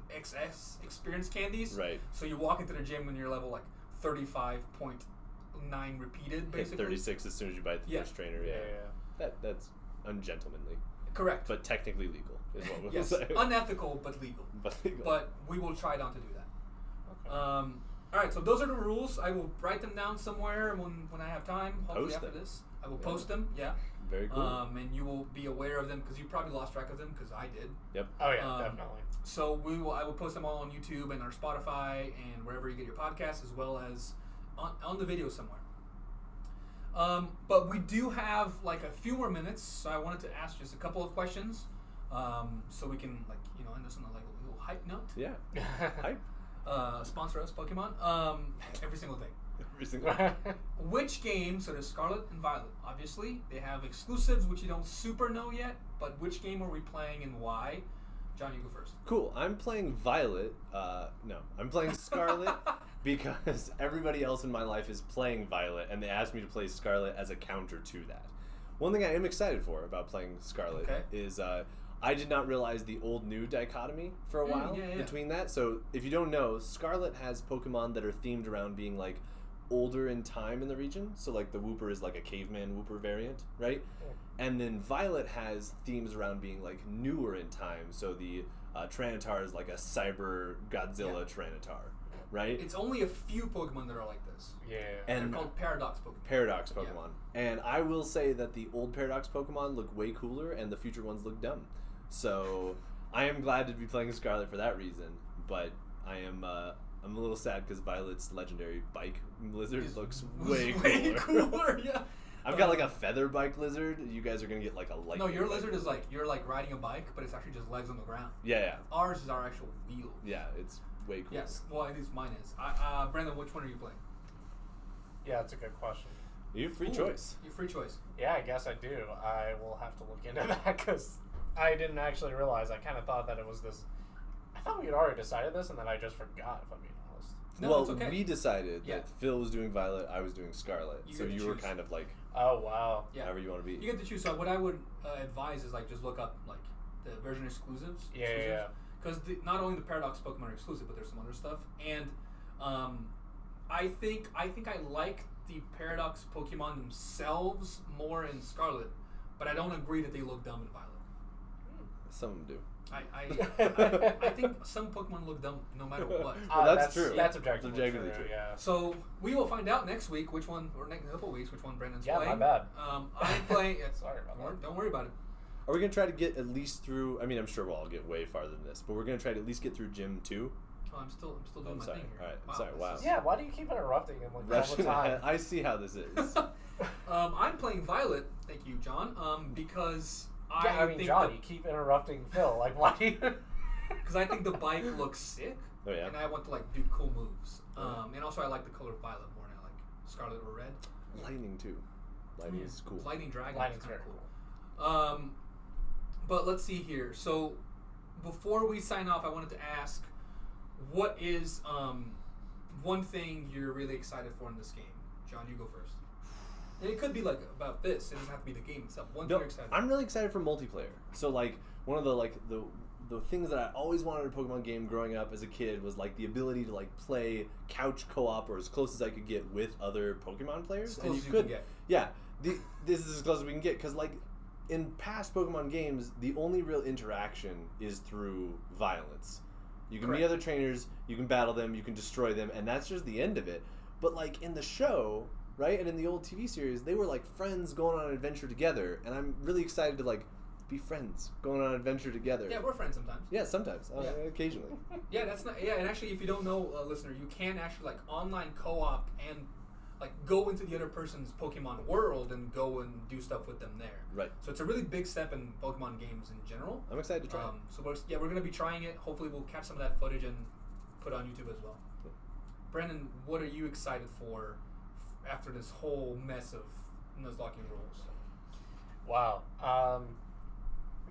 XS experience candies. Right. So you walk into the gym when you're level 35.9 repeated, basically. 36 as soon as you buy the first trainer. Yeah. That's ungentlemanly. Correct. But technically legal is what we'll yes. say. Unethical but legal. But we will try not to do that. Okay. All right, so those are the rules. I will write them down somewhere when I have time. Hopefully after this, I will post them. Yeah. Very cool. And you will be aware of them because you probably lost track of them because I did. Yep. Oh yeah, definitely. So I will post them all on YouTube and our Spotify and wherever you get your podcasts, as well as on the video somewhere. But we do have a few more minutes, so I wanted to ask just a couple of questions, so we can end this on a little hype note. Yeah. Hype. Sponsor us, Pokemon. Every single thing. Every single. Which game? So there's Scarlet and Violet. Obviously, they have exclusives which you don't super know yet. But which game are we playing and why? John, you go first. Cool. I'm playing Violet. No, I'm playing Scarlet because everybody else in my life is playing Violet, and they asked me to play Scarlet as a counter to that. One thing I am excited for about playing Scarlet is I did not realize the old-new dichotomy for a while between that. So if you don't know, Scarlet has Pokemon that are themed around being older in time in the region. So the Wooper is a caveman Wooper variant, right? And then Violet has themes around being newer in time. So the Tyranitar is a cyber Godzilla Tyranitar, right? It's only a few Pokemon that are like this. Yeah. And they're called Paradox Pokemon. Paradox Pokemon. Yeah. And I will say that the old Paradox Pokemon look way cooler and the future ones look dumb. So I am glad to be playing Scarlet for that reason, but I'm a little sad because Violet's legendary bike lizard looks way cooler. Yeah. I've got a feather bike lizard. You guys are gonna get a light. No, your lizard is you're riding a bike, but it's actually just legs on the ground. Yeah. Ours is our actual wheel. Yeah, it's way cool. Yes, well, at least mine is. Brandon, which one are you playing? Yeah, that's a good question. You have free choice. You free choice. Yeah, I guess I do. I will have to look into that because I didn't actually realize. I kind of thought that it was this. I thought we had already decided this, and then I just forgot. If I'm being honest. No, well, it's okay. we decided Yeah. that Phil was doing Violet, I was doing Scarlet. You so get to you were choose. kind of like Oh wow. Yeah. however you want to be. You get to choose. So what I would advise is like just look up like the version exclusives. Yeah. Because not only the Paradox Pokemon are exclusive, but there's some other stuff. And I think I like the Paradox Pokemon themselves more in Scarlet, but I don't agree that they look dumb in Violet. Some of them do. I think some Pokemon look dumb no matter what. Well, that's true. That's objectively, objectively true. Yeah. So we will find out next week which one, or next couple weeks, which one Brendan's Yeah, playing. my bad. I'm playing. Sorry about that. Don't worry about it. Are we gonna try to get at least through? I mean, I'm sure we'll all get way farther than this, but we're gonna try to at least get through Gym 2. Oh, I'm still doing I'm my sorry. thing here. All right. Wow, Sorry. this Wow. is- Yeah, why do you keep interrupting him like all the time? I see how this is. I'm playing Violet. Thank you, John. Because I mean, think John, you keep interrupting Phil. Like, why do you? because I think the bike looks sick, Oh yeah. and I want to like do cool moves. And also I like the color Violet more than I like Scarlet or Red. Lightning too. Lightning is cool. Lightning Dragon Lightning's is kind very of cool. But let's see here. So before we sign off, I wanted to ask, what is one thing you're really excited for in this game? John, you go first. And it could be like about this. It doesn't have to be the game itself. One thing No, you're excited. I'm really excited for multiplayer. So like one of the the things that I always wanted in a Pokemon game growing up as a kid was like the ability to like play couch co-op or as close as I could get with other Pokemon players. As close and as you can get. Yeah, this is as close as we can get because like in past Pokemon games, the only real interaction is through violence. You can meet Correct. other trainers, you can battle them, you can destroy them, and that's just the end of it. But like in the show, right, and in the old TV series, they were like friends going on an adventure together, and I'm really excited to like be friends going on an adventure together. Yeah, we're friends sometimes. Yeah, sometimes, Yeah. occasionally. Yeah, that's not. Yeah, and actually, if you don't know, listener, you can actually like online co-op and like go into the other person's Pokemon world and go and do stuff with them there. Right. So it's a really big step in Pokemon games in general. I'm excited to try. So we're gonna be trying it. Hopefully, we'll catch some of that footage and put it on YouTube as well. Brendan, what are you excited for after this whole mess of Nuzlocke rules? Wow.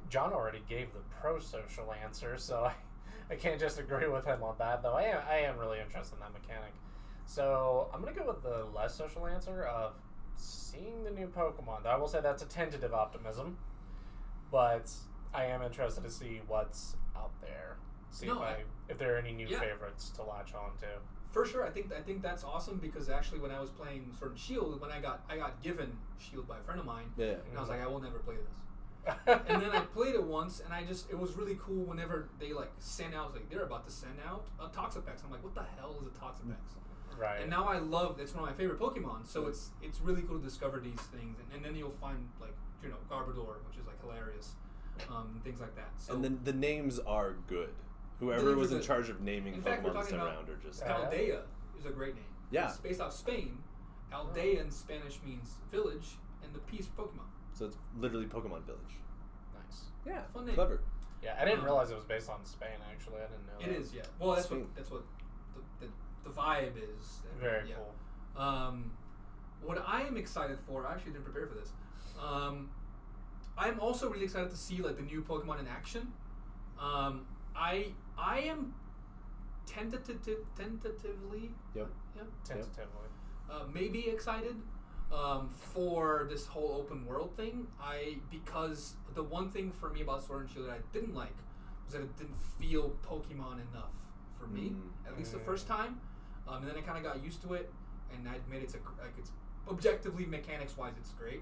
John already gave the pro-social answer, so I can't just agree with him on that, though. I am really interested in that mechanic. So I'm going to go with the less social answer of seeing the new Pokemon. I will say that's a tentative optimism, but I am interested to see what's out there. See if there are any new favorites to latch on to. For sure, I think that's awesome because actually when I was playing Sword and Shield, when I got given Shield by a friend of mine, Yeah. and I was like, I will never play this. And then I played it once, and it was really cool whenever they like sent out, like they're about to send out a Toxapex. I'm like, what the hell is a Toxapex? Right. And now I love it's one of my favorite Pokemon, so it's really cool to discover these things, and then you'll find like Garbodor, which is like hilarious, things like that. So And then the names are good. Whoever names was are in good. charge of naming In fact, we're Pokemon talking sent about around are just Aldea is a great name. Yeah. It's based off Spain. Aldea in Spanish means village, and the P is Pokemon. so it's literally Pokemon Village. Nice. Yeah, Fun name. clever. Yeah, I didn't realize it was based on Spain, actually. I didn't know It that. is, yeah. Well, that's Spain. what the vibe is. Very yeah. cool. What I am excited for, I actually didn't prepare for this. I'm also really excited to see like the new Pokemon in action. I am tentatively. Yep. Yeah. Tentatively. Maybe excited for this whole open world thing. Because the one thing for me about Sword and Shield that I didn't like was that it didn't feel Pokemon enough for me, at least the first time. And then I kind of got used to it, and I admit it's objectively mechanics wise it's great.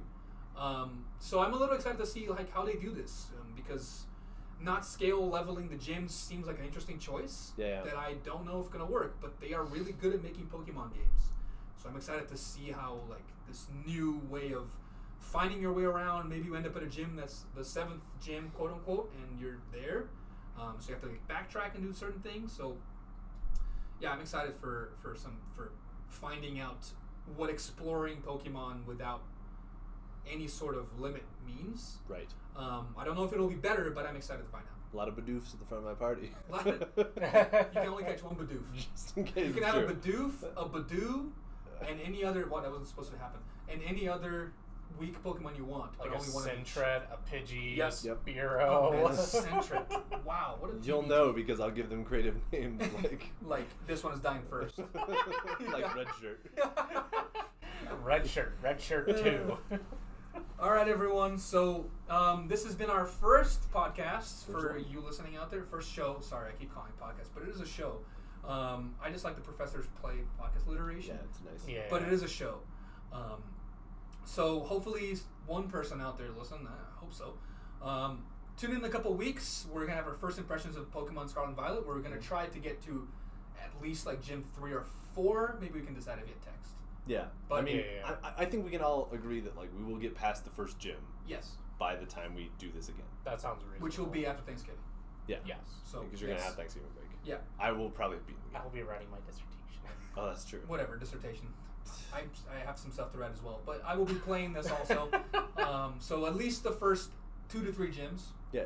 So I'm a little excited to see like how they do this because not scale leveling the gyms seems like an interesting choice that I don't know if it's gonna work, but they are really good at making Pokemon games. So I'm excited to see how like this new way of finding your way around. Maybe you end up at a gym that's the 7th gym, quote unquote, and you're there. So you have to like backtrack and do certain things. So yeah, I'm excited for finding out what exploring Pokemon without any sort of limit means. Right. I don't know if it'll be better, but I'm excited to find out. A lot of Bidoofs at the front of my party. You can only catch one Bidoof. Just in case. You can it's have true. a Bidoof, a Badoo, and any other. Well, that wasn't supposed to happen. And any other weak Pokemon you want. Like but a only one of each. Sentret, a Pidgey, Yes. a Yep. Spearow. Oh, man, a Sentret. Wow, what a You'll TBT. know because I'll give them creative names like Like, this one is dying first. like Red Shirt. Red Shirt 2. All right, everyone. So this has been our first podcast for one. you listening out there. First show. Sorry, I keep calling it podcast, but it is a show. I just like the Professor's Play podcast alliteration. Yeah, it's nice. Yeah. But it is a show. So hopefully one person out there listen. I hope so. Tune in a couple weeks. We're gonna have our first impressions of Pokemon Scarlet and Violet. We're gonna try to get to at least like Gym 3 or 4. Maybe we can decide via text. Yeah, But- I mean, Yeah. I think we can all agree that like we will get past the first gym Yes, by the time we do this again. That sounds reasonable. which will be after Thanksgiving. Yeah, Yes. So because you're yes. gonna have Thanksgiving break. Yeah, I will probably be. I will be writing my dissertation. Oh, that's true. whatever dissertation. I have some stuff to write as well, but I will be playing this also. So at least the first 2 to 3 gyms. Yeah.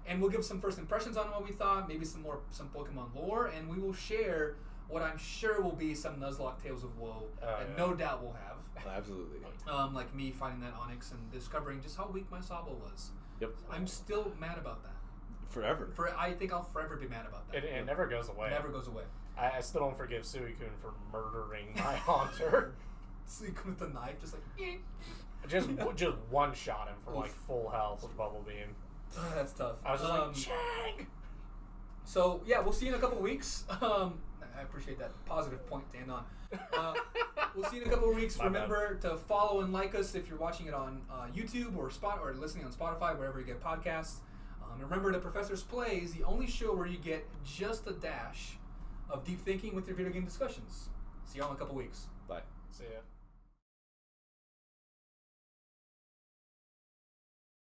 And we'll give some first impressions on what we thought, maybe some Pokemon lore, and we will share what I'm sure will be some Nuzlocke Tales of Woe that yeah. no doubt we'll have. Absolutely. Like me finding that Onyx and discovering just how weak my Sabo was. Yep. I'm still mad about that. Forever. I think I'll forever be mad about that. It never goes away. It never goes away. I still don't forgive Suicune for murdering my Haunter. So you come with the knife, just like, just one shot him for Oof. like full health with Bubble Beam. that's tough. I was just like, Chang! So yeah, we'll see you in a couple weeks. I appreciate that positive point to end on. We'll see you in a couple of weeks. My Remember to follow and like us if you're watching it on YouTube or listening on Spotify, wherever you get podcasts. Remember, the Professor's Play is the only show where you get just a dash of deep thinking with your video game discussions. See you all in a couple weeks. Bye. See ya.